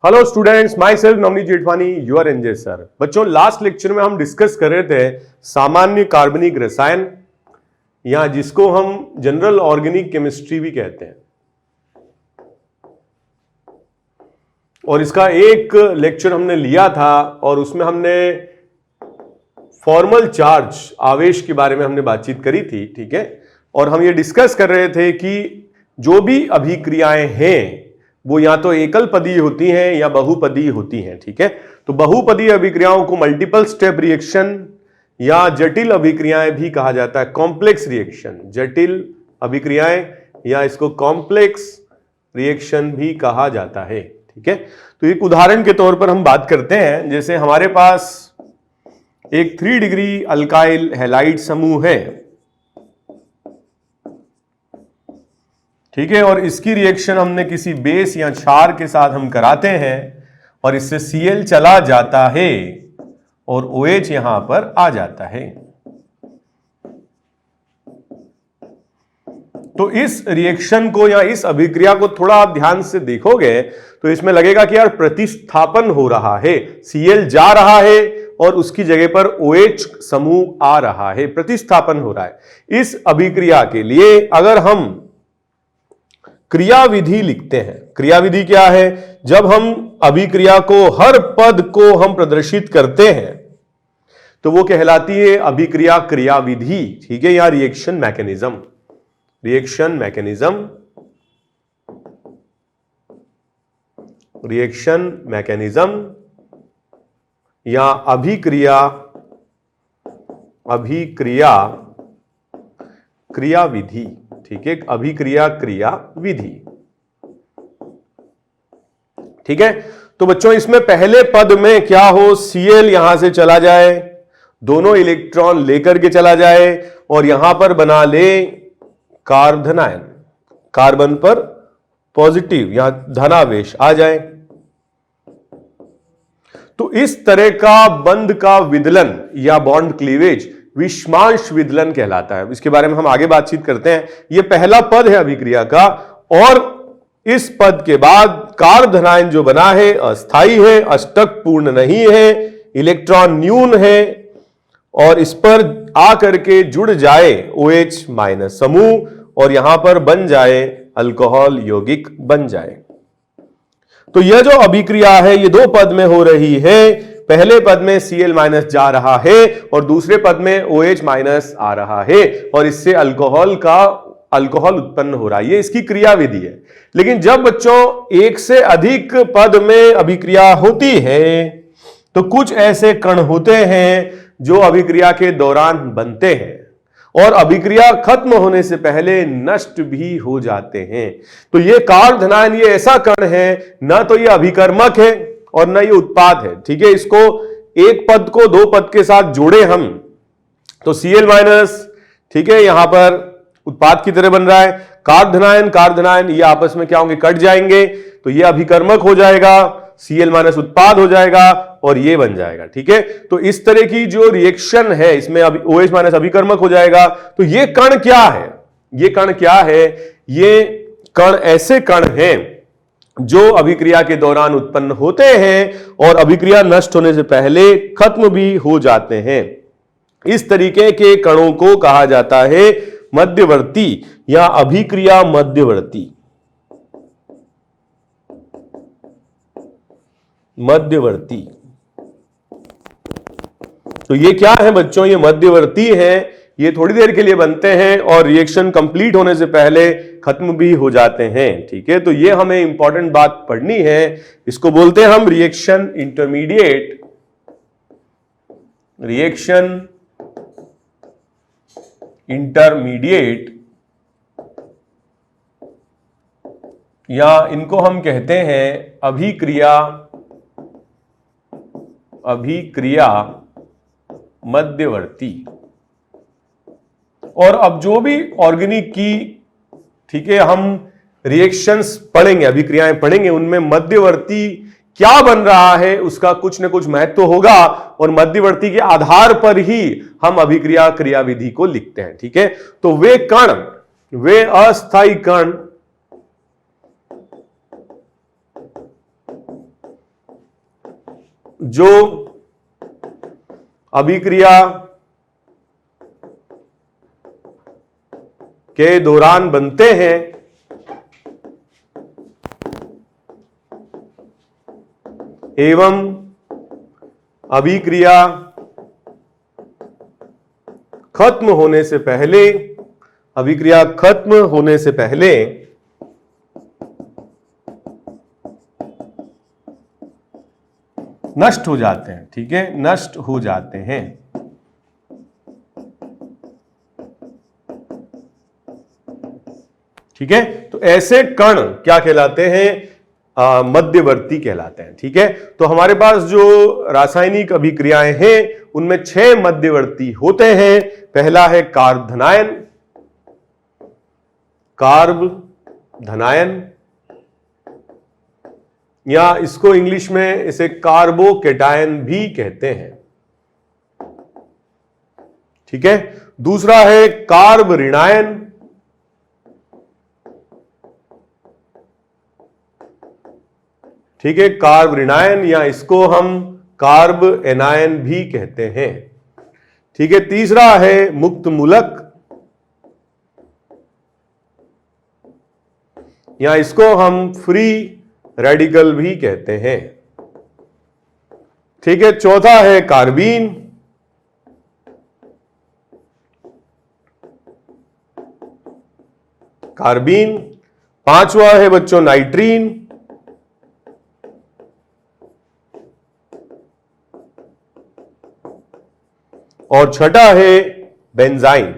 Hello students, my self Navneet Jethwani, your NJ sir. बच्चों, last lecture में हम डिस्कस कर रहे थे सामान्य कार्बनिक रसायन, या जिसको हम जनरल ऑर्गेनिक केमिस्ट्री भी कहते हैं। और इसका एक लेक्चर हमने लिया था और उसमें हमने फॉर्मल चार्ज, आवेश के बारे में हमने बातचीत करी थी। ठीक है, और हम ये डिस्कस कर रहे थे कि जो भी अभिक्रियाएं हैं वो या तो एकल पदीय होती हैं या बहुपदीय होती हैं। ठीक है, तो बहुपदीय अभिक्रियाओं को मल्टीपल स्टेप रिएक्शन या जटिल अभिक्रियाएं भी कहा जाता है, कॉम्प्लेक्स रिएक्शन, जटिल अभिक्रियाएं या इसको कॉम्प्लेक्स रिएक्शन भी कहा जाता है। ठीक है, तो एक उदाहरण के तौर पर हम बात करते हैं। जैसे हमारे पास एक 3 डिग्री अल्काइल हैलाइड समूह है, ठीक है, और इसकी रिएक्शन हमने किसी बेस या क्षार के साथ हम कराते हैं और इससे Cl चला जाता है और OH यहां पर आ जाता है। तो इस रिएक्शन को या इस अभिक्रिया को थोड़ा आप ध्यान से देखोगे तो इसमें लगेगा कि यार प्रतिस्थापन हो रहा है, Cl जा रहा है और उसकी जगह पर OH समूह आ रहा है, प्रतिस्थापन हो रहा है। इस अभिक्रिया के लिए अगर हम क्रियाविधि लिखते हैं, क्रियाविधि क्या है? जब हम अभिक्रिया को, हर पद को हम प्रदर्शित करते हैं तो वो कहलाती है अभिक्रिया क्रियाविधि। ठीक है, या reaction mechanism, reaction mechanism, reaction mechanism या अभिक्रिया, अभिक्रिया क्रियाविधि। ठीक है, अभिक्रिया क्रिया विधि। ठीक है, तो बच्चों इसमें पहले पद में क्या हो, Cl यहां से चला जाए, दोनों इलेक्ट्रॉन लेकर के चला जाए और यहां पर बना ले कार्बनायन, कार्बन पर पॉजिटिव या धनावेश आ जाए। तो इस तरह का बंध का विदलन या बॉन्ड क्लीवेज विषमांश विदलन कहलाता है। इसके बारे में हम आगे बातचीत करते हैं। यह पहला पद है अभिक्रिया का, और इस पद के बाद कार्बनायन जो बना है अस्थाई है, अष्टक पूर्ण नहीं है, इलेक्ट्रॉन न्यून है और इस पर आकर के जुड़ जाए OH माइनस समूह और यहां पर बन जाए अल्कोहल यौगिक बन जाए। तो यह जो अभिक्रिया है ये दो पद में हो रही है। पहले पद में Cl माइनस जा रहा है और दूसरे पद में OH माइनस आ रहा है और इससे अल्कोहल का अल्कोहल उत्पन्न हो रहा है। ये इसकी क्रियाविधि है। लेकिन जब बच्चों एक से अधिक पद में अभिक्रिया होती है तो कुछ ऐसे कण होते हैं जो अभिक्रिया के दौरान बनते हैं और अभिक्रिया खत्म होने से पहले नष्ट भी हो जाते हैं। तो ये कार्बनायन ये ऐसा कण है, ना तो ये अभिकर्मक है और ना ये उत्पाद है। ठीक है, इसको एक पद को दो पद के साथ जोड़े हम तो Cl माइनस, ठीक है, यहां पर उत्पाद की तरह बन रहा है। कार्बनायन कार्बनायन ये आपस में क्या होंगे, कट जाएंगे, तो ये अभिकर्मक हो जाएगा, Cl माइनस उत्पाद हो जाएगा और ये बन जाएगा। ठीक है, तो इस तरह की जो रिएक्शन है इसमें OH माइनस अभिकर्मक हो जाएगा। तो ये कण क्या है, ये कण क्या है? ये कण ऐसे कण हैं जो अभिक्रिया के दौरान उत्पन्न होते हैं और अभिक्रिया नष्ट होने से पहले खत्म भी हो जाते हैं। इस तरीके के कणों को कहा जाता है मध्यवर्ती या अभिक्रिया मध्यवर्ती, मध्यवर्ती। तो ये क्या है बच्चों? ये मध्यवर्ती हैं, ये थोड़ी देर के लिए बनते हैं और रिएक्शन कंप्लीट होने से पहले खत्म भी हो जाते हैं। ठीक है, तो ये हमें इंपॉर्टेंट बात पढ़नी है। इसको बोलते हैं हम रिएक्शन इंटरमीडिएट, रिएक्शन इंटरमीडिएट, या इनको हम कहते हैं अभिक्रिया, अभिक्रिया मध्यवर्ती। और अब जो भी ऑर्गेनिक की, ठीक है, हम रिएक्शंस पढ़ेंगे, अभिक्रियाएं पढ़ेंगे, उनमें मध्यवर्ती क्या बन रहा है उसका कुछ न कुछ महत्व होगा और मध्यवर्ती के आधार पर ही हम अभिक्रिया क्रियाविधि को लिखते हैं। ठीक है, तो वे कण, वे अस्थायी कण जो अभिक्रिया के दौरान बनते हैं एवं अभिक्रिया खत्म होने से पहले, अभिक्रिया खत्म होने से पहले नष्ट हो जाते हैं। ठीक है, नष्ट हो जाते हैं। ठीक है, तो ऐसे कण क्या कहलाते हैं? मध्यवर्ती कहलाते हैं। ठीक है, तो हमारे पास जो रासायनिक अभिक्रियाएं हैं उनमें 6 मध्यवर्ती होते हैं। पहला है कार्ब धनायन, कार्ब धनायन, या इसको इंग्लिश में इसे कार्बोकेटायन भी कहते हैं। ठीक है, दूसरा है कार्ब ऋणायन, ठीक है, कार्ब ऋणायन, या इसको हम कार्ब एनायन भी कहते हैं। ठीक है, तीसरा है मुक्त मूलक, या इसको हम फ्री रेडिकल भी कहते हैं। ठीक है, चौथा है कार्बीन, कार्बीन, पांचवा है बच्चों नाइट्रीन, और छठा है बेंजाइन।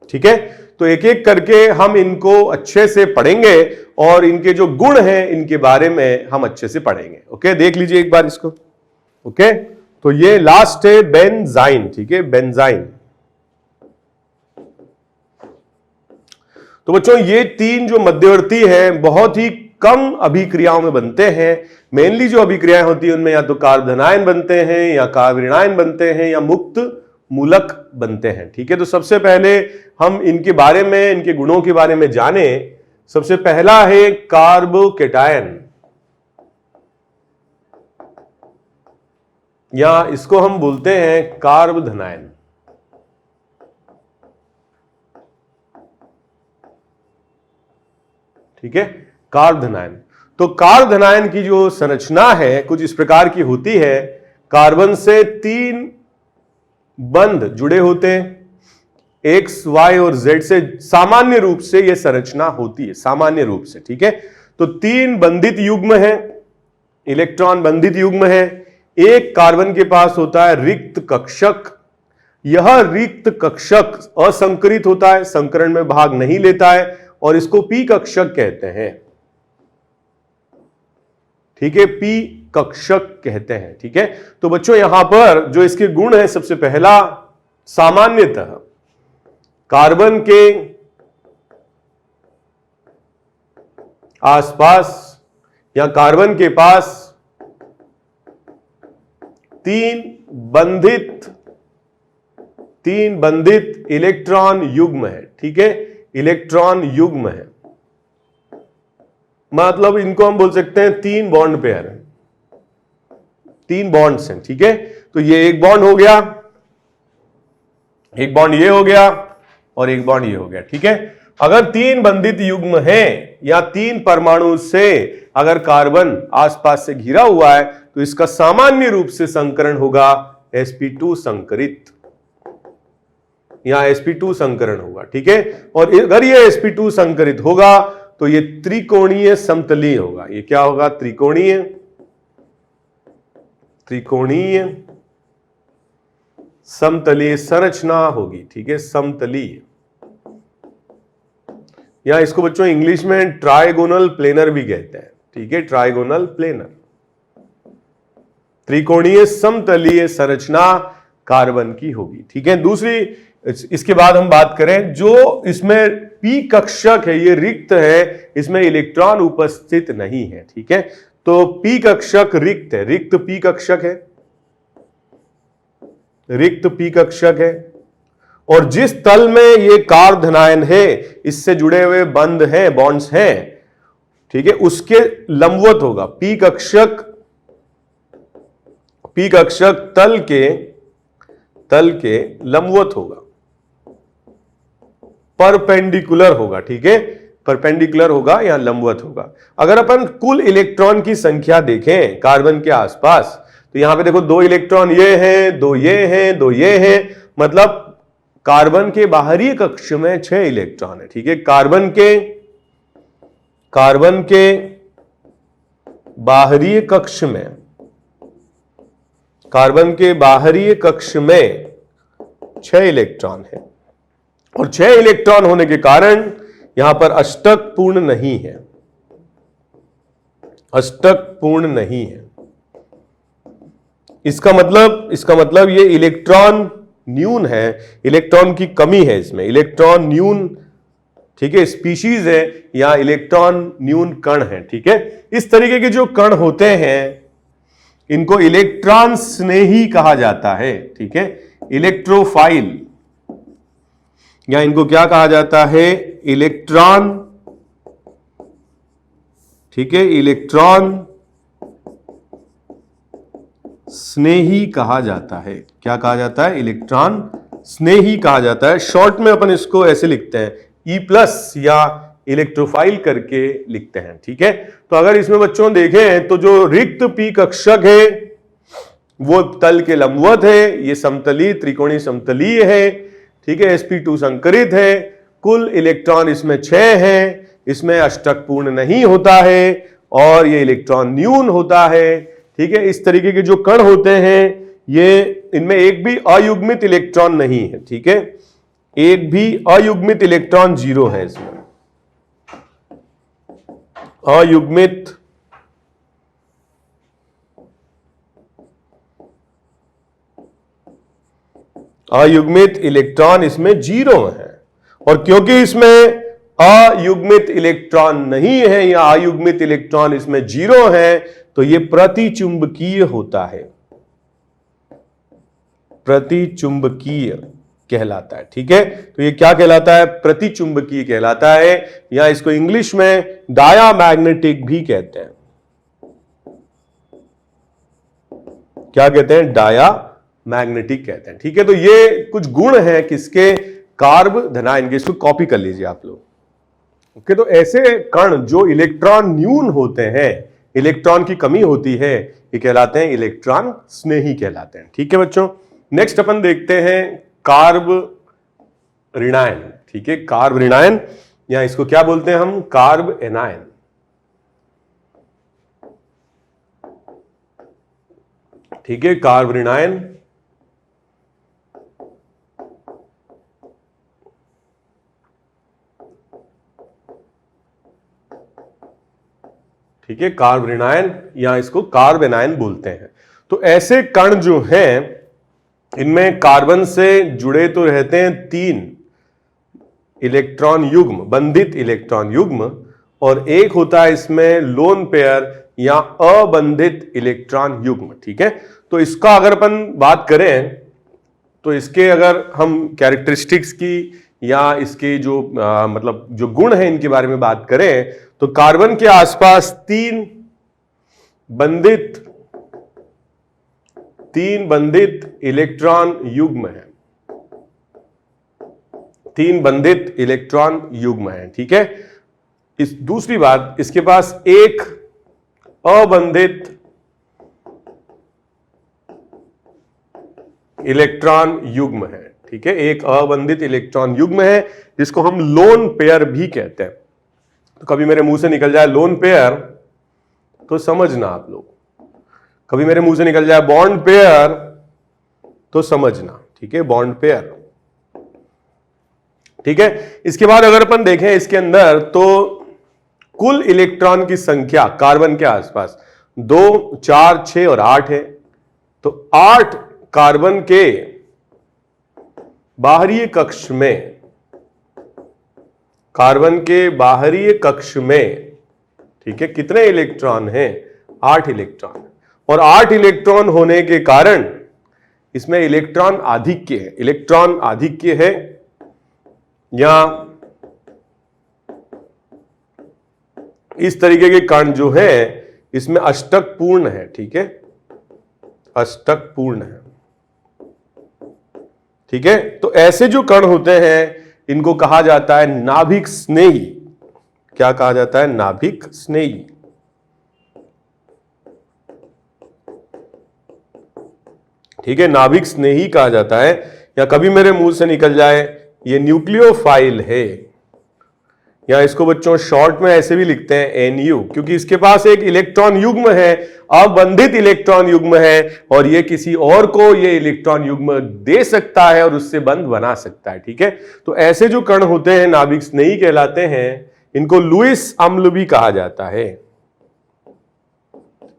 ठीक है, तो एक एक करके हम इनको अच्छे से पढ़ेंगे और इनके जो गुण हैं इनके बारे में हम अच्छे से पढ़ेंगे। ओके, देख लीजिए एक बार इसको। ओके, तो ये लास्ट है बेंजाइन। ठीक है, बेंजाइन। तो बच्चों ये 3 जो मध्यवर्ती हैं बहुत ही कम अभिक्रियाओं में बनते हैं। मेनली जो अभिक्रियाएं होती हैं उनमें या तो कार्ब धनायन बनते हैं, या कार्ब ऋणायन बनते हैं, या मुक्त मूलक बनते हैं। ठीक है, तो सबसे पहले हम इनके बारे में, इनके गुणों के बारे में जाने। सबसे पहला है कार्बोकेटायन, या इसको हम बोलते हैं कार्ब धनायन। ठीक है, कार्ब धनायन। तो कार्ब धनायन की जो संरचना है कुछ इस प्रकार की होती है। कार्बन से 3 बंध जुड़े होते हैं, X, Y और Z से। सामान्य रूप से यह संरचना होती है, सामान्य रूप से। ठीक है, तो 3 बंधित युग्म है, इलेक्ट्रॉन बंधित युग्म है। एक कार्बन के पास होता है रिक्त कक्षक। यह रिक्त कक्षक असंकरित होता है, संकरण में भाग नहीं लेता है, और इसको पी कक्षक कहते हैं। ठीक है, पी कक्षक कहते हैं। ठीक है, तो बच्चों यहां पर जो इसके गुण है, सबसे पहला सामान्यतः कार्बन के आसपास या कार्बन के पास 3 बंधित इलेक्ट्रॉन युग्म है। ठीक है, इलेक्ट्रॉन युग्म है, मतलब इनको हम बोल सकते हैं 3 बॉन्ड पेयर है, 3 बॉन्ड्स हैं। ठीक है, तो ये एक बॉन्ड हो गया, एक बॉन्ड ये हो गया, और एक बॉन्ड ये हो गया। ठीक है, अगर 3 बंधित युग्म हैं या 3 परमाणु से अगर कार्बन आसपास से घिरा हुआ है तो इसका सामान्य रूप से संकरण होगा sp2 संकरित, या sp2 संकरण होगा। ठीक है, और अगर ये sp2 संकरित होगा तो ये त्रिकोणीय समतलीय होगा। ये क्या होगा? त्रिकोणीय समतलीय संरचना होगी। ठीक है, समतलीय, या इसको बच्चों इंग्लिश में ट्राइगोनल प्लेनर भी कहते हैं। ठीक है, ट्राइगोनल प्लेनर, त्रिकोणीय समतलीय संरचना कार्बन की होगी। ठीक है, दूसरी, इसके बाद हम बात करें जो इसमें पी कक्षक है, ये रिक्त है, इसमें इलेक्ट्रॉन उपस्थित नहीं है। ठीक है, तो पी कक्षक रिक्त है, रिक्त पी कक्षक है, रिक्त पी कक्षक है। और जिस तल में ये कार्ब धनायन है, इससे जुड़े हुए बंध हैं, बॉन्ड्स हैं, ठीक है, उसके लंबवत होगा। पी कक्षक तल के लंबवत होगा, परपेंडिकुलर होगा, ठीक है, परपेंडिकुलर होगा या लंबवत होगा। अगर अपन कुल इलेक्ट्रॉन की संख्या देखें कार्बन के आसपास, तो यहां पे देखो 2 इलेक्ट्रॉन ये हैं, 2 ये हैं, 2 ये हैं, मतलब कार्बन के बाहरी कक्ष में 6 इलेक्ट्रॉन है, ठीक है। कार्बन के बाहरी कक्ष में, कार्बन के बाहरी कक्ष में 6 इलेक्ट्रॉन है, और 6 इलेक्ट्रॉन होने के कारण यहां पर अष्टक पूर्ण नहीं है, अष्टक पूर्ण नहीं है। इसका मतलब ये इलेक्ट्रॉन न्यून है, इलेक्ट्रॉन की कमी है इसमें, इलेक्ट्रॉन न्यून, ठीक है, स्पीशीज है या इलेक्ट्रॉन न्यून कण है, ठीक है। इस तरीके के जो कण होते हैं इनको इलेक्ट्रॉन स्नेही कहा जाता है, ठीक है, इलेक्ट्रोफाइल, या इनको क्या कहा जाता है, इलेक्ट्रॉन, ठीक है, इलेक्ट्रॉन स्नेही कहा जाता है। क्या कहा जाता है, इलेक्ट्रॉन स्नेही कहा जाता है। शॉर्ट में अपन इसको ऐसे लिखते हैं, E+ या इलेक्ट्रोफाइल करके लिखते हैं, ठीक है। तो अगर इसमें बच्चों देखें तो जो रिक्त पी कक्षक है वो तल के लंबवत है, ये समतली त्रिकोणीय समतलीय है, ठीक है, sp2 संकरित है, कुल इलेक्ट्रॉन इसमें 6 हैं, इसमें अष्टक पूर्ण नहीं होता है और ये इलेक्ट्रॉन न्यून होता है, ठीक है। इस तरीके के जो कण होते हैं ये, इनमें एक भी अयुग्मित इलेक्ट्रॉन नहीं है, ठीक है, एक भी अयुग्मित इलेक्ट्रॉन 0 है इसमें, अयुग्मित इलेक्ट्रॉन इसमें 0 है। और क्योंकि इसमें अयुग्मित इलेक्ट्रॉन नहीं है या अयुग्मित इलेक्ट्रॉन इसमें 0 है, तो यह प्रतिचुंबकीय होता है, प्रतिचुंबकीय कहलाता है, ठीक है। तो ये क्या कहलाता है, प्रतिचुंबकीय कहलाता है, या इसको इंग्लिश में डायामैग्नेटिक भी कहते हैं। क्या कहते हैं, डायामैग्नेटिक कहते हैं, ठीक है। तो ये कुछ गुण हैं किसके, कार्ब धनायन के, इसको कॉपी कर लीजिए आप लोग, ओके। तो ऐसे कण जो इलेक्ट्रॉन न्यून होते हैं, इलेक्ट्रॉन की कमी होती है, ये कहलाते हैं इलेक्ट्रॉन स्नेही कहलाते हैं, ठीक है बच्चों। नेक्स्ट अपन देखते हैं कार्ब ऋणायन, ठीक है, कार्ब ऋणायन, या इसको क्या बोलते हैं हम, कार्ब एनायन, ठीक है, कार्ब ऋणायन। ठीक है, कार्ब ऋणायन या इसको कार्ब एनायन बोलते हैं। तो ऐसे कण जो हैं इनमें कार्बन से जुड़े तो रहते हैं 3 इलेक्ट्रॉन युग्म, बंधित इलेक्ट्रॉन युग्म, और एक होता है इसमें लोन पेयर या अबंधित इलेक्ट्रॉन युग्म, ठीक है। तो इसका अगर अपन बात करें तो इसके अगर हम कैरेक्टरिस्टिक्स की या इसके जो मतलब जो गुण है इनके बारे में बात करें, तो कार्बन के आसपास 3 बंधित इलेक्ट्रॉन युग्म है, 3 बंधित इलेक्ट्रॉन युग्म है, ठीक है। इस दूसरी बात, इसके पास एक अबंधित इलेक्ट्रॉन युग्म है, ठीक है, एक अबंधित इलेक्ट्रॉन युग्म है जिसको हम लोन पेयर भी कहते हैं। तो कभी मेरे मुंह से निकल जाए लोन पेयर तो समझना आप लोग, कभी मेरे मुंह से निकल जाए बॉन्ड पेयर तो समझना, ठीक है, बॉन्ड पेयर, ठीक है। इसके बाद अगर अपन देखें इसके अंदर तो कुल इलेक्ट्रॉन की संख्या कार्बन के आसपास 2, 4, 6 और 8 है। तो 8 कार्बन के बाहरी कक्ष में, कार्बन के बाहरी कक्ष में, ठीक है, कितने इलेक्ट्रॉन हैं, 8 इलेक्ट्रॉन। और 8 इलेक्ट्रॉन होने के कारण इसमें इलेक्ट्रॉन आधिक्य है, इलेक्ट्रॉन आधिक्य है, या इस तरीके के कण जो है इसमें अष्टक पूर्ण है, ठीक है, अष्टक पूर्ण है, ठीक है। तो ऐसे जो कण होते हैं इनको कहा जाता है नाभिक स्नेही। क्या कहा जाता है? नाभिक स्नेही। ठीक है, नाभिक स्नेही कहा जाता है, या कभी मेरे मुंह से निकल जाए ये न्यूक्लियोफाइल है, या इसको बच्चों शॉर्ट में ऐसे भी लिखते हैं एनयू, क्योंकि इसके पास एक इलेक्ट्रॉन युग्म है, अबंधित इलेक्ट्रॉन युग्म है, और ये किसी और को ये इलेक्ट्रॉन युग्म दे सकता है और उससे बंध बना सकता है, ठीक है। तो ऐसे जो कण होते हैं नाभिक स्नेही कहलाते हैं। इनको लुईस अम्ल भी कहा जाता है,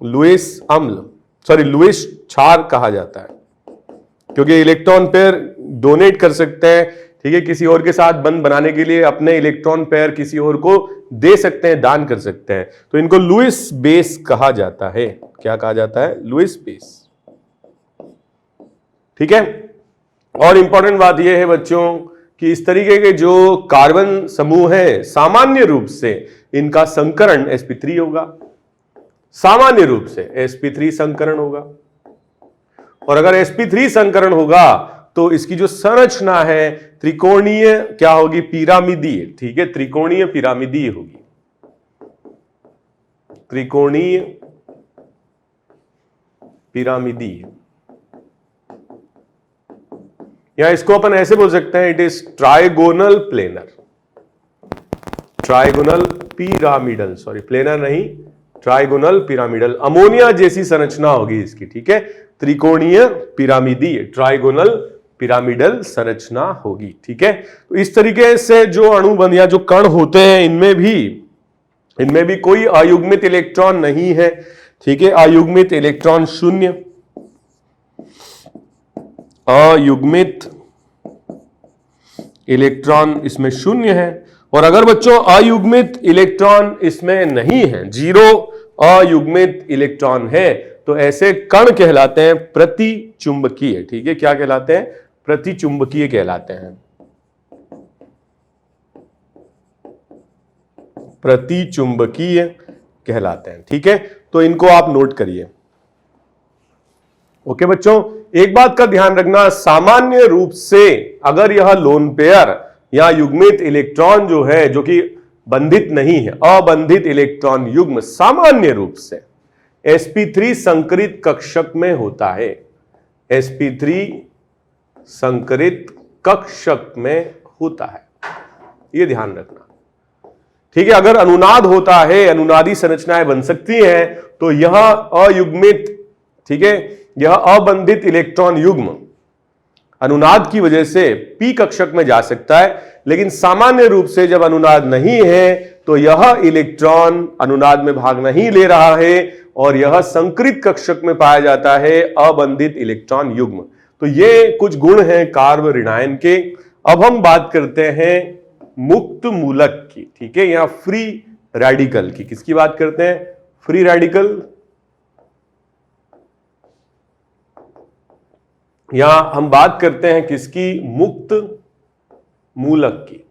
लुईस अम्ल, सॉरी लुईस क्षार कहा जाता है, क्योंकि इलेक्ट्रॉन पेयर डोनेट कर सकते हैं, ठीक है, किसी और के साथ बंध बनाने के लिए अपने इलेक्ट्रॉन पेयर किसी और को दे सकते हैं, दान कर सकते हैं। तो इनको लुईस बेस कहा जाता है। क्या कहा जाता है? लुईस बेस, ठीक है। और इंपॉर्टेंट बात यह है बच्चों कि इस तरीके के जो कार्बन समूह है सामान्य रूप से इनका संकरण sp3 होगा, सामान्य रूप से sp3 संकरण होगा, और अगर sp3 संकरण होगा तो इसकी जो संरचना है त्रिकोणीय क्या होगी? पिरामिडीय, ठीक है, त्रिकोणीय पिरामिडीय होगी, त्रिकोणीय पिरामिडीय, या इसको अपन ऐसे बोल सकते हैं, it is trigonal planar, trigonal pyramidal, sorry planar नहीं, ट्राइगोनल पिरामिडल, अमोनिया जैसी संरचना होगी इसकी, ठीक है, त्रिकोणीय पिरामिडीय, ट्राइगोनल पिरामिडल संरचना होगी, ठीक है। तो इस तरीके से जो अणुबंध या जो कण होते हैं इनमें भी कोई अयुग्मित इलेक्ट्रॉन नहीं है, ठीक है, अयुग्मित इलेक्ट्रॉन शून्य, अयुग्मित इलेक्ट्रॉन इसमें शून्य है। और अगर बच्चों अयुग्मित इलेक्ट्रॉन इसमें नहीं है, जीरो अयुग्मित इलेक्ट्रॉन है, तो ऐसे कण कहलाते हैं प्रतिचुंबकीय, ठीक है। क्या कहलाते हैं? प्रतिचुंबकीय कहलाते हैं, प्रतिचुंबकीय कहलाते हैं, ठीक है। तो इनको आप नोट करिए। ओके बच्चों, एक बात का ध्यान रखना, सामान्य रूप से अगर यह लोन पेयर या युग्मित इलेक्ट्रॉन जो है, जो कि बंधित नहीं है, अबंधित इलेक्ट्रॉन युग्म सामान्य रूप से sp3 संकरित कक्षक में होता है, sp3 संकरित कक्षक में होता है, यह ध्यान रखना, ठीक है। अगर अनुनाद होता है, अनुनादी संरचनाएं बन सकती हैं, तो यह अयुग्मित, ठीक है, यह अबंधित इलेक्ट्रॉन युग्म अनुनाद की वजह से p कक्षक में जा सकता है, लेकिन सामान्य रूप से जब अनुनाद नहीं है तो यह इलेक्ट्रॉन अनुनाद में भाग नहीं ले रहा है और यह संकरित कक्षक में पाया जाता है, अबंधित इलेक्ट्रॉन युग्म। तो ये कुछ गुण हैं कार्ब ऋणायन के। अब हम बात करते हैं मुक्त मूलक की, ठीक है, या फ्री रेडिकल की। किसकी बात करते हैं? फ्री रेडिकल, या हम बात करते हैं किसकी? मुक्त मूलक की,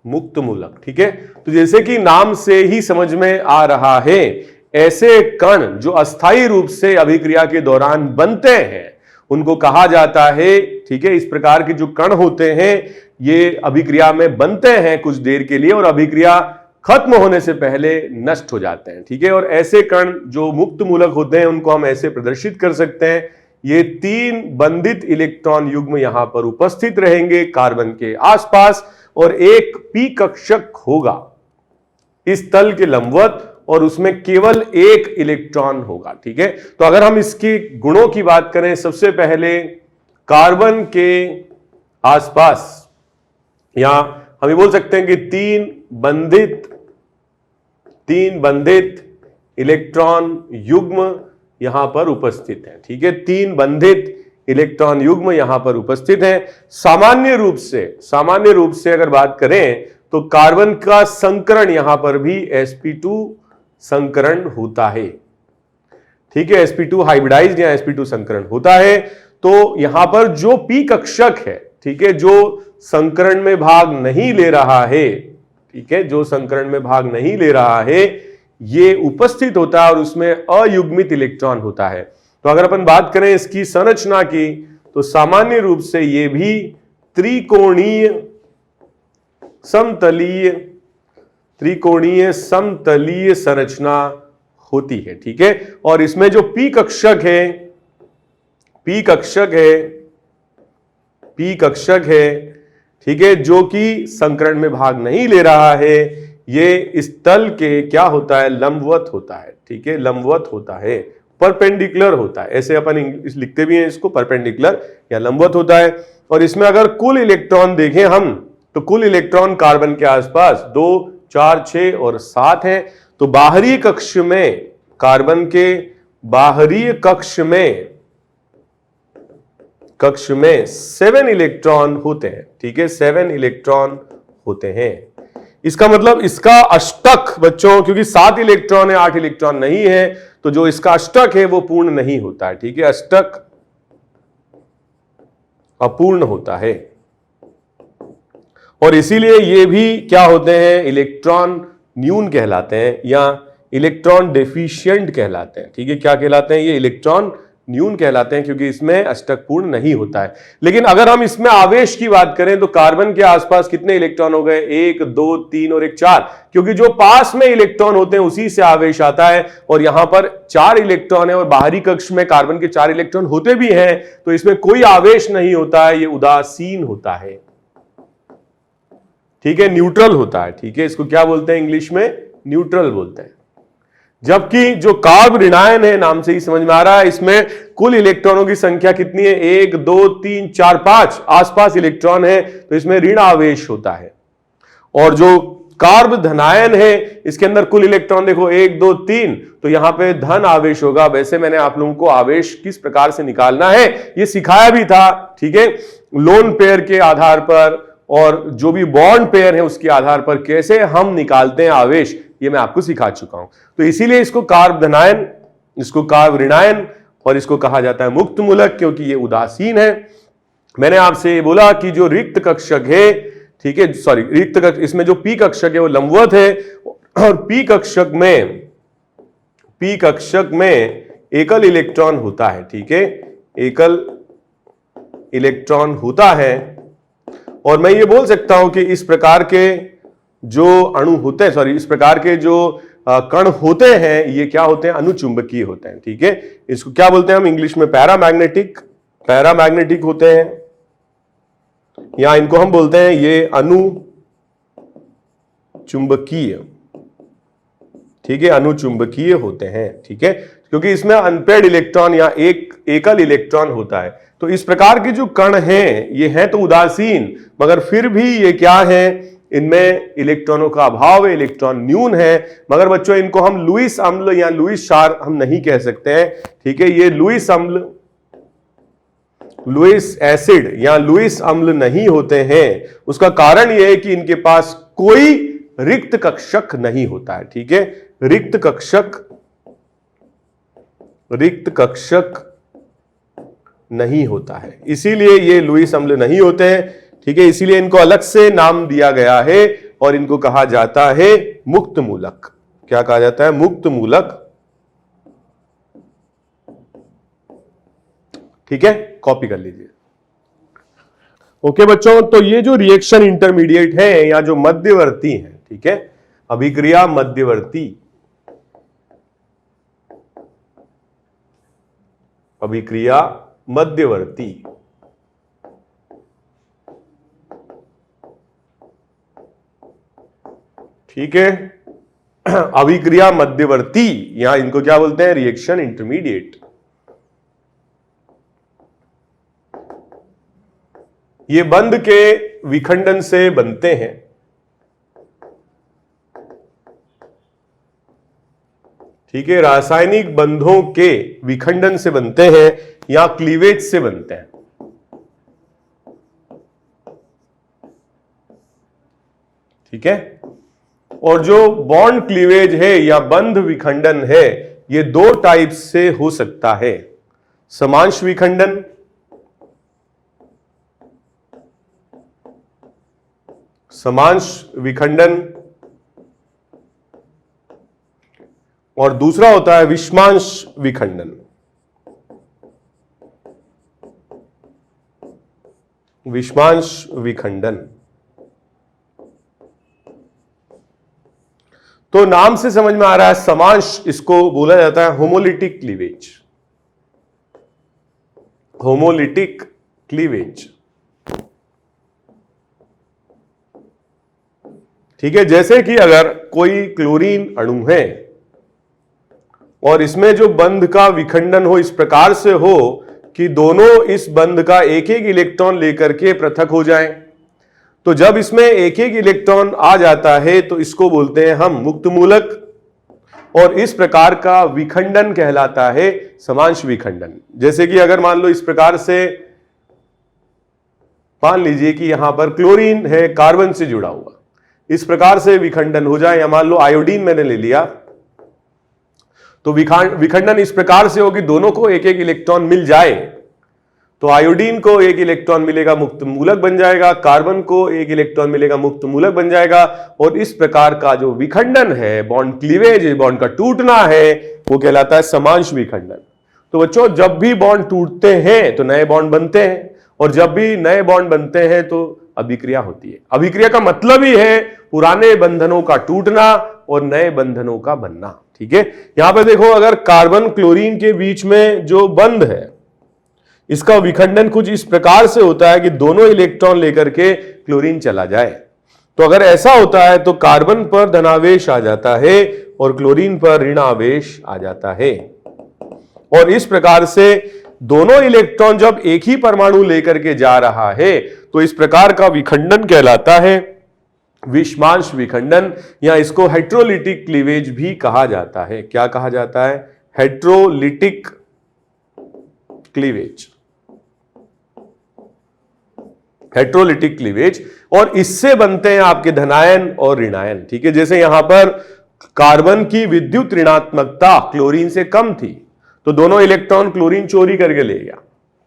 मुक्त मूलक, ठीक है। तो जैसे कि नाम से ही समझ में आ रहा है, ऐसे कण जो अस्थायी रूप से अभिक्रिया के दौरान बनते हैं उनको कहा जाता है, ठीक है। इस प्रकार के जो कण होते हैं ये अभिक्रिया में बनते हैं कुछ देर के लिए और अभिक्रिया खत्म होने से पहले नष्ट हो जाते हैं, ठीक है। और ऐसे कण जो मुक्त मूलक होते हैं उनको हम ऐसे प्रदर्शित कर सकते हैं, ये 3 बंधित इलेक्ट्रॉन युग्म यहां पर उपस्थित रहेंगे कार्बन के आसपास, और एक p कक्षक होगा इस तल के लंबवत और उसमें केवल एक इलेक्ट्रॉन होगा, ठीक है। तो अगर हम इसके गुणों की बात करें, सबसे पहले कार्बन के आसपास, या हम ये बोल सकते हैं कि 3 बंधित इलेक्ट्रॉन युग्म यहां पर उपस्थित है, ठीक है। 3 बंधित इलेक्ट्रॉन युग्म यहां पर उपस्थित हैं। सामान्य रूप से अगर बात करें तो कार्बन का संकरण यहां पर भी sp2 संकरण होता है, ठीक है, sp2 हाइब्रिडाइज्ड या sp2 संकरण होता है, तो यहां पर जो p कक्षक है, ठीक है, जो संकरण में भाग नहीं ले रहा है, ठीक है, जो संकरण में भाग नहीं ले रहा है, ये उपस्थित होता है और उसमें अयुग्मित इलेक्ट्रॉन होता है। तो अगर अपन बात करें इसकी संरचना की, तो सामान्य रूप से ये भी त्रिकोणीय समतलीय संरचना होती है, ठीक है। और इसमें जो p कक्षक है, ठीक है, जो कि संकरण में भाग नहीं ले रहा है, ये इस तल के क्या होता है, लंबवत होता है, ठीक है, लंबवत होता है, परपेंडिकुलर होता है, ऐसे अपन इंग्लिश लिखते भी हैं इसको, परपेंडिकुलर या लंबवत होता है। और इसमें अगर कुल इलेक्ट्रॉन देखें हम, तो कुल इलेक्ट्रॉन कार्बन के आसपास 2, 4, 6 और 7 हैं। तो बाहरी कक्ष में, कार्बन के बाहरी कक्ष में 7 इलेक्ट्रॉन होते हैं, ठीक है, 7 इलेक्ट्रॉन होते हैं। इसका मतलब इसका अष्टक बच्चों, क्योंकि 7 इलेक्ट्रॉन है, 8 इलेक्ट्रॉन नहीं है, तो जो इसका अष्टक है वो पूर्ण नहीं होता है, ठीक है, अष्टक अपूर्ण होता है। और इसीलिए ये भी क्या होते हैं, इलेक्ट्रॉन न्यून कहलाते हैं या इलेक्ट्रॉन डेफिशिएंट कहलाते हैं, ठीक है। क्या कहलाते हैं ये, इलेक्ट्रॉन न्यून कहलाते हैं, क्योंकि इसमें अष्टक पूर्ण नहीं होता है। लेकिन अगर हम इसमें आवेश की बात करें, तो कार्बन के आसपास कितने इलेक्ट्रॉन हो गए, 1, 2, 3 और 1, 4, क्योंकि जो पास में इलेक्ट्रॉन होते हैं उसी से आवेश आता है। और यहां पर 4 इलेक्ट्रॉन है और बाहरी कक्ष में कार्बन के 4 इलेक्ट्रॉन होते भी हैं, तो इसमें कोई आवेश नहीं होता है, ये उदासीन होता है, ठीक है, न्यूट्रल होता है, ठीक है। इसको क्या बोलते हैं इंग्लिश में, न्यूट्रल बोलते हैं। जबकि जो कार्ब ऋणायन है, नाम से ही समझ में आ रहा है, इसमें कुल इलेक्ट्रॉनों की संख्या कितनी है, 1, 2, 3, 4, 5 आसपास इलेक्ट्रॉन है, तो इसमें ऋण आवेश होता है। और जो कार्ब धनायन है, इसके अंदर कुल इलेक्ट्रॉन देखो 1, 2, 3, तो यहां पे धन आवेश होगा। वैसे मैंने आप लोगों को आवेश किस प्रकार से निकालना है ये सिखाया भी था, ठीक है, लोन पेयर के आधार पर और जो भी बॉन्ड पेयर है उसके आधार पर कैसे हम निकालते हैं आवेश, ये मैं आपको सिखा चुका हूं। तो इसीलिए इसको कार्ब धनायन, इसको कार्ब ऋणायन और इसको कहा जाता है मुक्त मूलक, क्योंकि ये उदासीन है। मैंने आपसे बोला कि जो रिक्त कक्षक है, ठीक है, सॉरी, रिक्त कक्ष, इसमें जो पी कक्षक है वो लंबवत है और पी कक्षक में एकल इलेक्ट्रॉन होता है, ठीक है, एकल इलेक्ट्रॉन होता है। और मैं ये बोल सकता हूं कि इस प्रकार के जो अणु होते हैं, सॉरी, इस प्रकार के जो कण होते हैं, ये क्या होते हैं, अनुचुंबकीय होते हैं, ठीक है। इसको क्या बोलते हैं हम इंग्लिश में, पैरामैग्नेटिक होते हैं, या इनको हम बोलते हैं ये अनुचुंबकीय, ठीक है, अनुचुंबकीय होते हैं, ठीक है, क्योंकि इसमें अनपेयर्ड इलेक्ट्रॉन या एकल इलेक्ट्रॉन होता है। तो इस प्रकार के जो कण हैं, ये हैं तो उदासीन, मगर फिर भी ये क्या है, इनमें इलेक्ट्रॉनों का अभाव है, इलेक्ट्रॉन न्यून है। मगर बच्चों इनको हम लुईस अम्ल या लुईस क्षार हम नहीं कह सकते हैं, ठीक है, ये लुईस अम्ल, लुईस एसिड या लुईस अम्ल नहीं होते हैं। उसका कारण यह है कि इनके पास कोई रिक्त कक्षक नहीं होता है, ठीक है, रिक्त कक्षक नहीं होता है, इसीलिए ये लुईस अम्ल नहीं होते हैं, ठीक है। इसीलिए इनको अलग से नाम दिया गया है और इनको कहा जाता है मुक्त मूलक। क्या कहा जाता है, मुक्त मूलक, ठीक है, कॉपी कर लीजिए। ओके बच्चों, तो ये जो रिएक्शन इंटरमीडिएट है या जो मध्यवर्ती है, ठीक है, अभिक्रिया मध्यवर्ती, अभिक्रिया मध्यवर्ती, ठीक है, अभिक्रिया मध्यवर्ती या इनको क्या बोलते हैं, रिएक्शन इंटरमीडिएट। ये बंध के विखंडन से बनते हैं, ठीक है, रासायनिक बंधों के विखंडन से बनते हैं या क्लीवेज से बनते हैं, ठीक है। और जो बॉन्ड क्लीवेज है या बंध विखंडन है, ये दो टाइप से हो सकता है, समांश विखंडन और दूसरा होता है विषमांश विखंडन। तो नाम से समझ में आ रहा है, समांश इसको बोला जाता है होमोलिटिक क्लीवेज। ठीक है, जैसे कि अगर कोई क्लोरीन अणु है और इसमें जो बंध का विखंडन हो इस प्रकार से हो कि दोनों इस बंध का एक एक इलेक्ट्रॉन लेकर के पृथक हो जाएं, तो जब इसमें एक एक इलेक्ट्रॉन आ जाता है तो इसको बोलते हैं हम मुक्त मूलक, और इस प्रकार का विखंडन कहलाता है समांश विखंडन। जैसे कि अगर मान लो इस प्रकार से, मान लीजिए कि यहां पर क्लोरीन है कार्बन से जुड़ा हुआ, इस प्रकार से विखंडन हो जाए, या मान लो आयोडीन मैंने ले लिया, तो विखंडन इस प्रकार से हो कि दोनों को एक एक इलेक्ट्रॉन मिल जाए, तो आयोडीन को एक इलेक्ट्रॉन मिलेगा मुक्त मूलक बन जाएगा, कार्बन को एक इलेक्ट्रॉन मिलेगा मुक्त मूलक बन जाएगा, और इस प्रकार का जो विखंडन है, बॉन्ड क्लीवेज, बॉन्ड का टूटना है, वो कहलाता है समांश विखंडन। तो बच्चों, जब भी बॉन्ड टूटते हैं तो नए बॉन्ड बनते हैं, और जब भी नए बॉन्ड बनते हैं तो अभिक्रिया होती है। अभिक्रिया का मतलब ही है पुराने बंधनों का टूटना और नए बंधनों का बनना। ठीक है, यहां पे देखो, अगर कार्बन क्लोरीन के बीच में जो बंध है इसका विखंडन कुछ इस प्रकार से होता है कि दोनों इलेक्ट्रॉन लेकर के क्लोरीन चला जाए, तो अगर ऐसा होता है तो कार्बन पर धनावेश आ जाता है और क्लोरीन पर ऋणावेश आ जाता है, और इस प्रकार से दोनों इलेक्ट्रॉन जब एक ही परमाणु लेकर के जा रहा है तो इस प्रकार का विखंडन कहलाता है विषमांश विखंडन, या इसको हेट्रोलिटिक क्लीवेज भी कहा जाता है। क्या कहा जाता है? Heterolytic cleavage. हेट्रोलिटिक क्लीवेज, और इससे बनते हैं आपके धनायन और ऋणायन। ठीक है, जैसे यहां पर कार्बन की विद्युत ऋणात्मकता क्लोरीन से कम थी, तो दोनों इलेक्ट्रॉन क्लोरीन चोरी करके ले गया।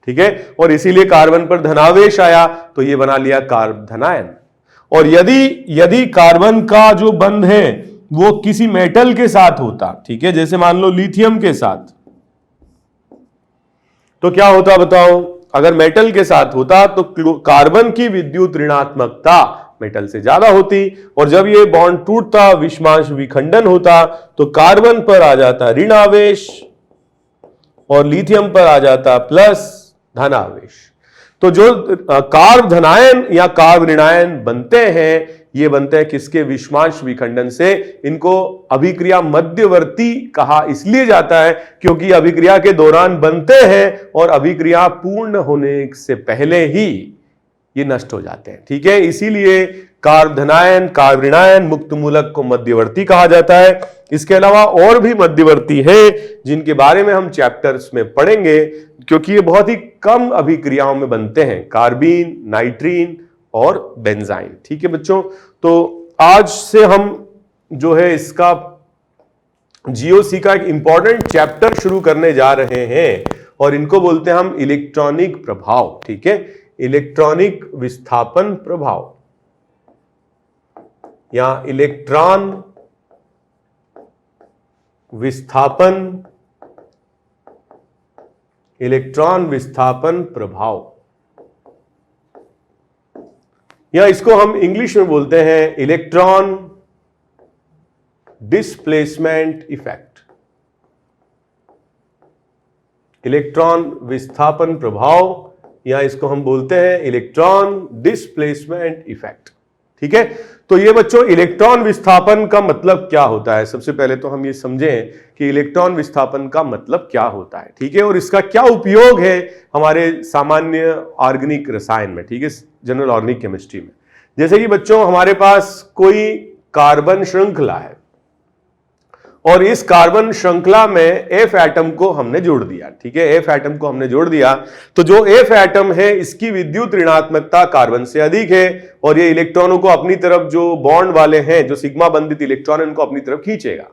ठीक है, और इसीलिए कार्बन पर धनावेश आया, तो ये बना लिया कार्ब धनायन। और यदि कार्बन का जो बंध है वो किसी मेटल के साथ होता, ठीक है, जैसे मान लो लिथियम के साथ, तो क्या होता बताओ? अगर मेटल के साथ होता तो कार्बन की विद्युत ऋणात्मकता मेटल से ज्यादा होती, और जब ये बॉन्ड टूटता, विषमांश विखंडन होता, तो कार्बन पर आ जाता ऋण आवेश और लिथियम पर आ जाता प्लस धन आवेश। तो जो कार्ब धनायन या कार्ब ऋणायन बनते हैं, ये बनते हैं किसके? विषमांश विखंडन से। इनको अभिक्रिया मध्यवर्ती कहा इसलिए जाता है क्योंकि अभिक्रिया के दौरान बनते हैं और अभिक्रिया पूर्ण होने से पहले ही ये नष्ट हो जाते हैं। ठीक है, इसीलिए कार्ब धनायन, कार्ब ऋणायन, मुक्त मूलक को मध्यवर्ती कहा जाता है। इसके अलावा और भी मध्यवर्ती है जिनके बारे में हम चैप्टर्स में पढ़ेंगे, क्योंकि ये बहुत ही कम अभिक्रियाओं में बनते हैं, कार्बीन, नाइट्रीन और बेंजाइन। ठीक है बच्चों, तो आज से हम जो है इसका जीओसी का एक इंपॉर्टेंट चैप्टर शुरू करने जा रहे हैं, और इनको बोलते हैं हम इलेक्ट्रॉनिक प्रभाव। ठीक है, इलेक्ट्रॉनिक विस्थापन प्रभाव या इलेक्ट्रॉन विस्थापन प्रभाव, या इसको हम इंग्लिश में बोलते हैं इलेक्ट्रॉन डिस्प्लेसमेंट इफेक्ट। इलेक्ट्रॉन विस्थापन प्रभाव, या इसको हम बोलते हैं इलेक्ट्रॉन डिस्प्लेसमेंट इफेक्ट। ठीक है, तो ये बच्चों इलेक्ट्रॉन विस्थापन का मतलब क्या होता है? सबसे पहले तो हम ये समझें कि इलेक्ट्रॉन विस्थापन का मतलब क्या होता है। ठीक है, और इसका क्या उपयोग है हमारे सामान्य ऑर्गेनिक रसायन में। ठीक है, जनरल ऑर्गेनिक केमिस्ट्री में। जैसे कि बच्चों हमारे पास कोई कार्बन श्रृंखला है, और इस कार्बन श्रृंखला में एफ एटम को हमने जोड़ दिया। ठीक है, एफ एटम को हमने जोड़ दिया, तो जो एफ एटम है इसकी विद्युत ऋणात्मकता कार्बन से अधिक है, और ये इलेक्ट्रॉनों को अपनी तरफ, जो बॉन्ड वाले हैं, जो सिग्मा बंधित इलेक्ट्रॉन, इनको अपनी तरफ खींचेगा।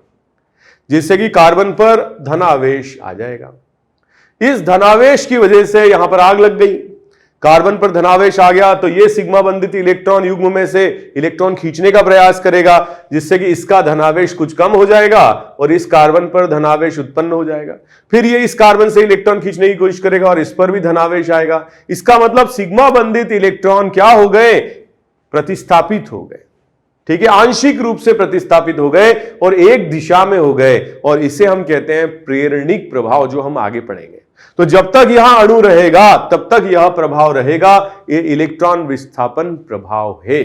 जिससे कि कार्बन पर धनावेश आ जाएगा। इस धनावेश की वजह से यहां पर आग लग गई, कार्बन पर धनावेश आ गया तो यह सिग्मा बंधित इलेक्ट्रॉन युग्म में से इलेक्ट्रॉन खींचने का प्रयास करेगा, जिससे कि इसका धनावेश कुछ कम हो जाएगा और इस कार्बन पर धनावेश उत्पन्न हो जाएगा। फिर ये इस कार्बन से इलेक्ट्रॉन खींचने की कोशिश करेगा और इस पर भी धनावेश आएगा। इसका मतलब सिग्मा बंधित इलेक्ट्रॉन क्या हो गए? प्रतिस्थापित हो गए। ठीक है, आंशिक रूप से प्रतिस्थापित हो गए और एक दिशा में हो गए, और इसे हम कहते हैं प्रेरणिक प्रभाव, जो हम आगे पढ़ेंगे। तो जब तक यहां अणु रहेगा तब तक यह प्रभाव रहेगा। ये इलेक्ट्रॉन विस्थापन प्रभाव है।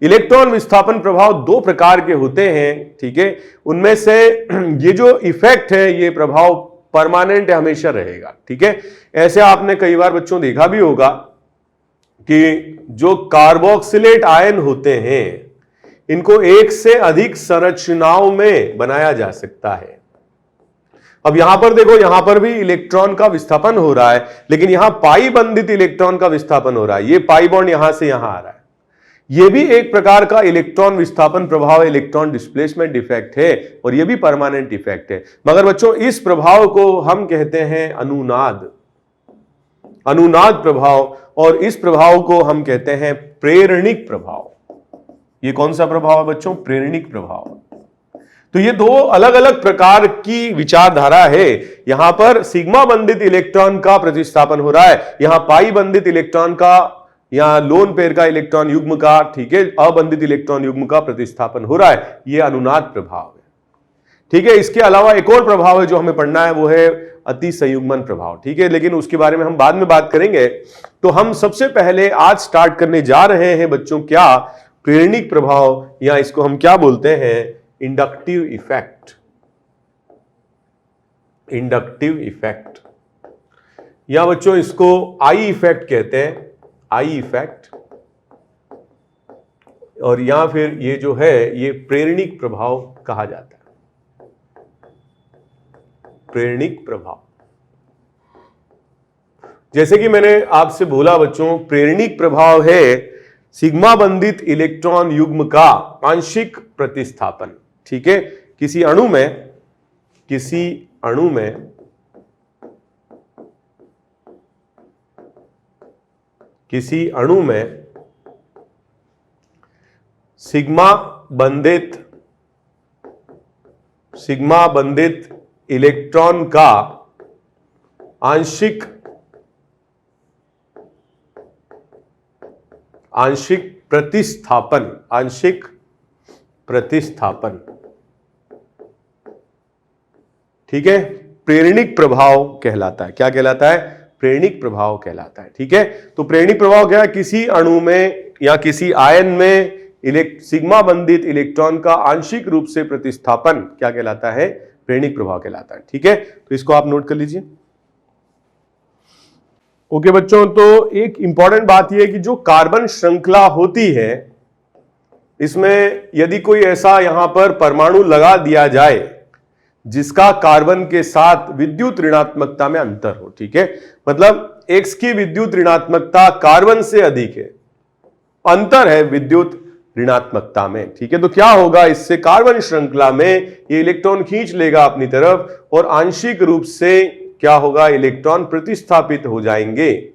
इलेक्ट्रॉन विस्थापन प्रभाव दो प्रकार के होते हैं। ठीक है, उनमें से ये जो इफेक्ट है, ये प्रभाव परमानेंट हमेशा रहेगा। ठीक है, ऐसे आपने कई बार बच्चों देखा भी होगा कि जो कार्बोक्सिलेट आयन होते हैं, इनको एक से अधिक संरचनाओं में बनाया जा सकता है। अब यहां पर देखो, यहां पर भी इलेक्ट्रॉन का विस्थापन हो रहा है, लेकिन यहां पाई बंधित इलेक्ट्रॉन का विस्थापन हो रहा है। ये पाई बॉन्ड यहां से यहां आ रहा है। यह भी एक प्रकार का इलेक्ट्रॉन विस्थापन प्रभाव है, इलेक्ट्रॉन डिस्प्लेसमेंट इफेक्ट है, और यह भी परमानेंट इफेक्ट है। मगर बच्चों, इस प्रभाव को हम कहते हैं अनुनाद, अनुनाद प्रभाव, और इस प्रभाव को हम कहते हैं प्रेरणिक प्रभाव। ये कौन सा प्रभाव है बच्चों? प्रेरणिक प्रभाव। तो ये दो अलग अलग प्रकार की विचारधारा है। यहां पर सिग्मा बंधित इलेक्ट्रॉन का प्रतिस्थापन हो रहा है, यहां पाई बंधित इलेक्ट्रॉन का, यहां लोन पेयर का इलेक्ट्रॉन युग्म का, ठीक है, अबंधित इलेक्ट्रॉन युग्म का प्रतिस्थापन हो रहा है। यह अनुनाद प्रभाव है। ठीक है, इसके अलावा एक और प्रभाव है जो हमें पढ़ना है, वो है अति संयुग्मन प्रभाव। ठीक है, लेकिन उसके बारे में हम बाद में बात करेंगे। तो हम सबसे पहले आज स्टार्ट करने जा रहे हैं बच्चों, क्या? प्रेरणिक प्रभाव, या इसको हम क्या बोलते हैं? Inductive effect. इंडक्टिव इफेक्ट, या बच्चों इसको आई इफेक्ट कहते हैं, आई इफेक्ट। और या फिर ये जो है, ये प्रेरणिक प्रभाव कहा जाता है, प्रेरणिक प्रभाव। जैसे कि मैंने आपसे बोला बच्चों, प्रेरणिक प्रभाव है सिग्मा बंधित इलेक्ट्रॉन युग्म का आंशिक प्रतिस्थापन। ठीक है, किसी अणु में, किसी अणु में किसी अणु में सिग्मा बंधित इलेक्ट्रॉन का आंशिक प्रतिस्थापन, ठीक है, प्रेरणिक प्रभाव कहलाता है। क्या कहलाता है? प्रेरणिक प्रभाव कहलाता है। ठीक है, तो प्रेरणिक प्रभाव क्या है? किसी अणु में या किसी आयन में सिग्मा बंधित इलेक्ट्रॉन का आंशिक रूप से प्रतिस्थापन क्या कहलाता है? प्रेरणिक प्रभाव कहलाता है। ठीक है, तो इसको आप नोट कर लीजिए। ओके बच्चों, तो एक इंपॉर्टेंट बात यह है कि जो कार्बन श्रृंखला होती है, इसमें यदि कोई ऐसा यहां पर परमाणु लगा दिया जाए जिसका कार्बन के साथ विद्युत ऋणात्मकता में अंतर हो, ठीक है, मतलब X की विद्युत ऋणात्मकता कार्बन से अधिक है, अंतर है विद्युत ऋणात्मकता में। ठीक है, तो क्या होगा? इससे कार्बन श्रृंखला में ये इलेक्ट्रॉन खींच लेगा अपनी तरफ, और आंशिक रूप से क्या होगा? इलेक्ट्रॉन प्रतिस्थापित हो जाएंगे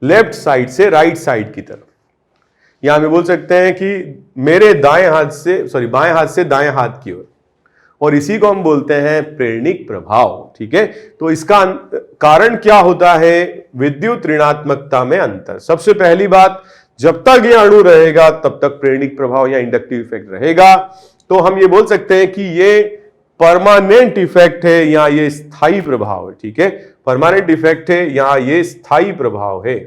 लेफ्ट साइड से राइट साइड की तरफ। यहां हम बोल सकते हैं कि मेरे बाएं हाथ से दाएं हाथ की ओर, और इसी को हम बोलते हैं प्रेरणिक प्रभाव। ठीक है, तो इसका कारण क्या होता है? विद्युत ऋणात्मकता में अंतर। सबसे पहली बात, जब तक यह अणु रहेगा तब तक प्रेरणिक प्रभाव या इंडक्टिव इफेक्ट रहेगा। तो हम ये बोल सकते हैं कि ये परमानेंट इफेक्ट है या ये स्थायी प्रभाव है। ठीक है, परमानेंट इफेक्ट है या ये स्थायी प्रभाव है।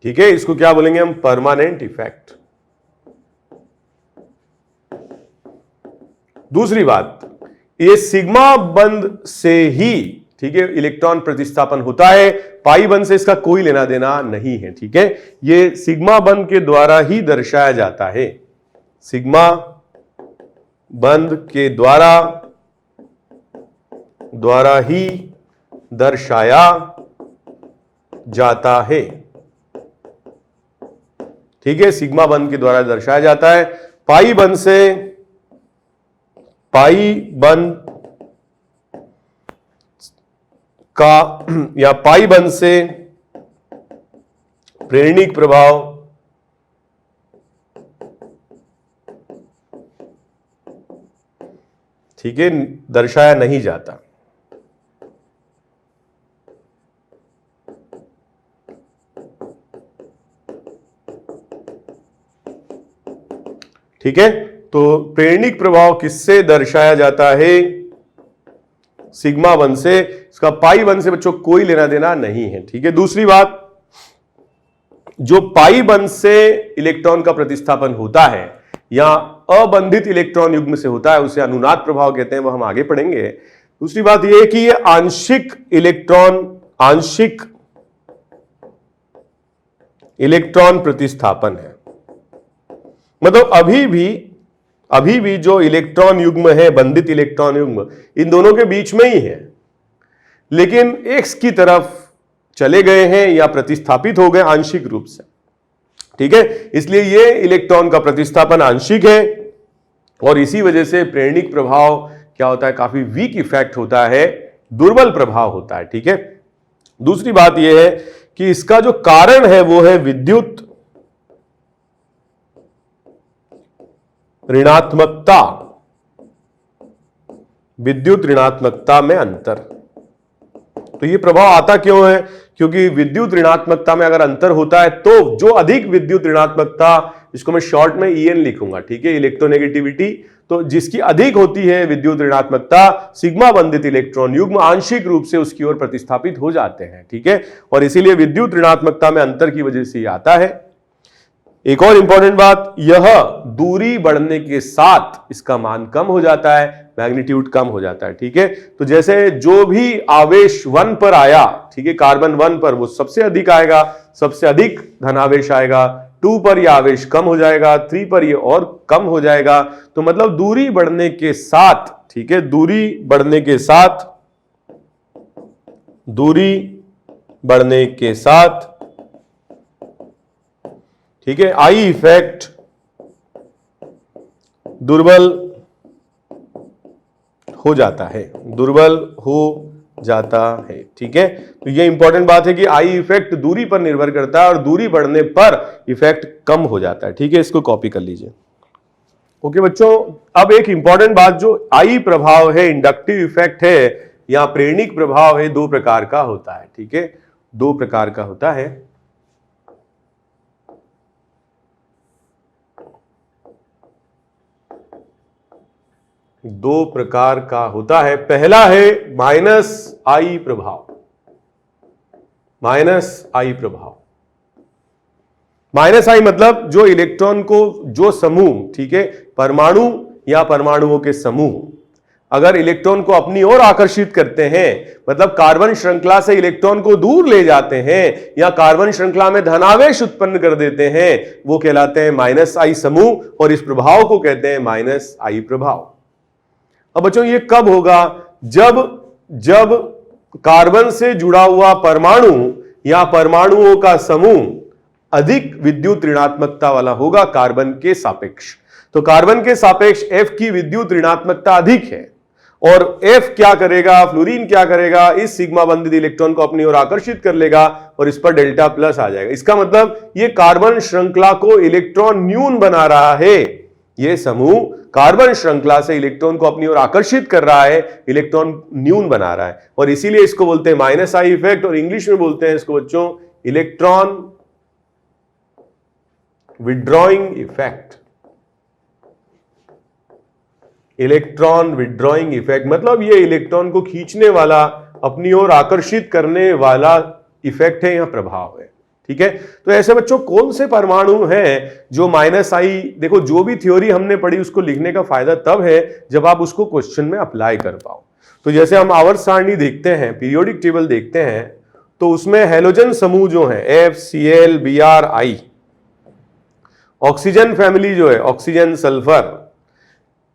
ठीक है, इसको क्या बोलेंगे हम? Permanent effect. दूसरी बात, ये सिग्मा बंध से ही, ठीक है, इलेक्ट्रॉन प्रतिस्थापन होता है, पाई बंध से इसका कोई लेना देना नहीं है। ठीक है, ये सिग्मा बंध के द्वारा ही दर्शाया जाता है, सिग्मा बंध के द्वारा ही दर्शाया जाता है। ठीक है, सिग्मा बंध के द्वारा दर्शाया जाता है। पाई बंध से, पाई बंध का या पाई बंध से प्रेरणिक प्रभाव ठीक है दर्शाया नहीं जाता। ठीक है, तो प्रेरणिक प्रभाव किससे दर्शाया जाता है? सिग्मा बंध से। इसका पाई बंध से बच्चों कोई लेना देना नहीं है। ठीक है, दूसरी बात, जो पाई बंध से इलेक्ट्रॉन का प्रतिस्थापन होता है या अबंधित इलेक्ट्रॉन युग्म से होता है उसे अनुनाद प्रभाव कहते हैं, वो हम आगे पढ़ेंगे। दूसरी बात यह कि ये आंशिक इलेक्ट्रॉन प्रतिस्थापन है। मतलब अभी भी जो इलेक्ट्रॉन युग्म है, बंधित इलेक्ट्रॉन युग्म, इन दोनों के बीच में ही है, लेकिन एक्स की तरफ चले गए हैं या प्रतिस्थापित हो गए आंशिक रूप से। ठीक है, इसलिए ये इलेक्ट्रॉन का प्रतिस्थापन आंशिक है और इसी वजह से प्रेरणिक प्रभाव क्या होता है, काफी वीक इफेक्ट होता है, दुर्बल प्रभाव होता है। ठीक है, दूसरी बात यह है कि इसका जो कारण है वो है विद्युत ऋणात्मकता में अंतर। तो ये प्रभाव आता क्यों है? क्योंकि विद्युत ऋणात्मकता में अगर अंतर होता है तो जो अधिक विद्युत ऋणात्मकता, इसको मैं शॉर्ट में EN लिखूंगा, ठीक है, इलेक्ट्रोनेगेटिविटी, तो जिसकी अधिक होती है विद्युत ऋणात्मकता, सिग्मा बंधित इलेक्ट्रॉन युग्म आंशिक रूप से उसकी ओर प्रतिस्थापित हो जाते हैं। ठीक है, और इसीलिए विद्युत ऋणात्मकता में अंतर की वजह से ये आता है। एक और इंपॉर्टेंट बात, यह दूरी बढ़ने के साथ इसका मान कम हो जाता है, मैग्नीट्यूड कम हो जाता है। ठीक है, तो जैसे जो भी आवेश 1 पर आया, ठीक है, कार्बन 1 पर, वो सबसे अधिक आएगा, सबसे अधिक धनावेश आएगा। 2 पर यह आवेश कम हो जाएगा, 3 पर यह और कम हो जाएगा। तो मतलब दूरी बढ़ने के साथ, ठीक है, दूरी बढ़ने के साथ ठीक है, आई इफेक्ट दुर्बल हो जाता है, ठीक है। तो ये इंपॉर्टेंट बात है कि आई इफेक्ट दूरी पर निर्भर करता है और दूरी बढ़ने पर इफेक्ट कम हो जाता है। ठीक है, इसको कॉपी कर लीजिए। ओके बच्चों, अब एक इंपॉर्टेंट बात, जो आई प्रभाव है, इंडक्टिव इफेक्ट है या प्रेरणिक प्रभाव है, 2 प्रकार का होता है। ठीक है, 2 प्रकार का होता है। पहला है माइनस आई प्रभाव। माइनस आई मतलब जो इलेक्ट्रॉन को, जो समूह, ठीक है, परमाणु या परमाणुओं के समूह अगर इलेक्ट्रॉन को अपनी ओर आकर्षित करते हैं, मतलब कार्बन श्रृंखला से इलेक्ट्रॉन को दूर ले जाते हैं या कार्बन श्रृंखला में धनावेश उत्पन्न कर देते हैं, वो कहलाते हैं माइनस आई समूह, और इस प्रभाव को कहते हैं माइनस आई प्रभाव। अब बच्चों ये कब होगा? जब कार्बन से जुड़ा हुआ परमाणु या परमाणुओं का समूह अधिक विद्युत ऋणात्मकता वाला होगा कार्बन के सापेक्ष। तो कार्बन के सापेक्ष F की विद्युत ऋणात्मकता अधिक है, और F क्या करेगा, फ्लोरीन क्या करेगा, इस सिग्मा बंधित इलेक्ट्रॉन को अपनी ओर आकर्षित कर लेगा और इस पर डेल्टा प्लस आ जाएगा। इसका मतलब ये कार्बन श्रृंखला को इलेक्ट्रॉन न्यून बना रहा है। ये समूह कार्बन श्रृंखला से इलेक्ट्रॉन को अपनी ओर आकर्षित कर रहा है, इलेक्ट्रॉन न्यून बना रहा है, और इसीलिए इसको बोलते हैं माइनस आई इफेक्ट, और इंग्लिश में बोलते हैं इसको बच्चों electron withdrawing effect. Electron withdrawing effect मतलब ये इलेक्ट्रॉन को खींचने वाला, अपनी ओर आकर्षित करने वाला इफेक्ट है, यह प्रभाव है। ठीक है, तो ऐसे बच्चों कौन से परमाणु हैं जो माइनस आई, देखो जो भी थ्योरी हमने पढ़ी उसको लिखने का फायदा तब है जब आप उसको क्वेश्चन में अप्लाई कर पाओ। तो जैसे हम आवर्त सारणी देखते हैं, पीरियोडिक टेबल देखते हैं, तो उसमें हैलोजन समूह जो है FCl Br I, oxygen family जो है ऑक्सीजन सल्फर,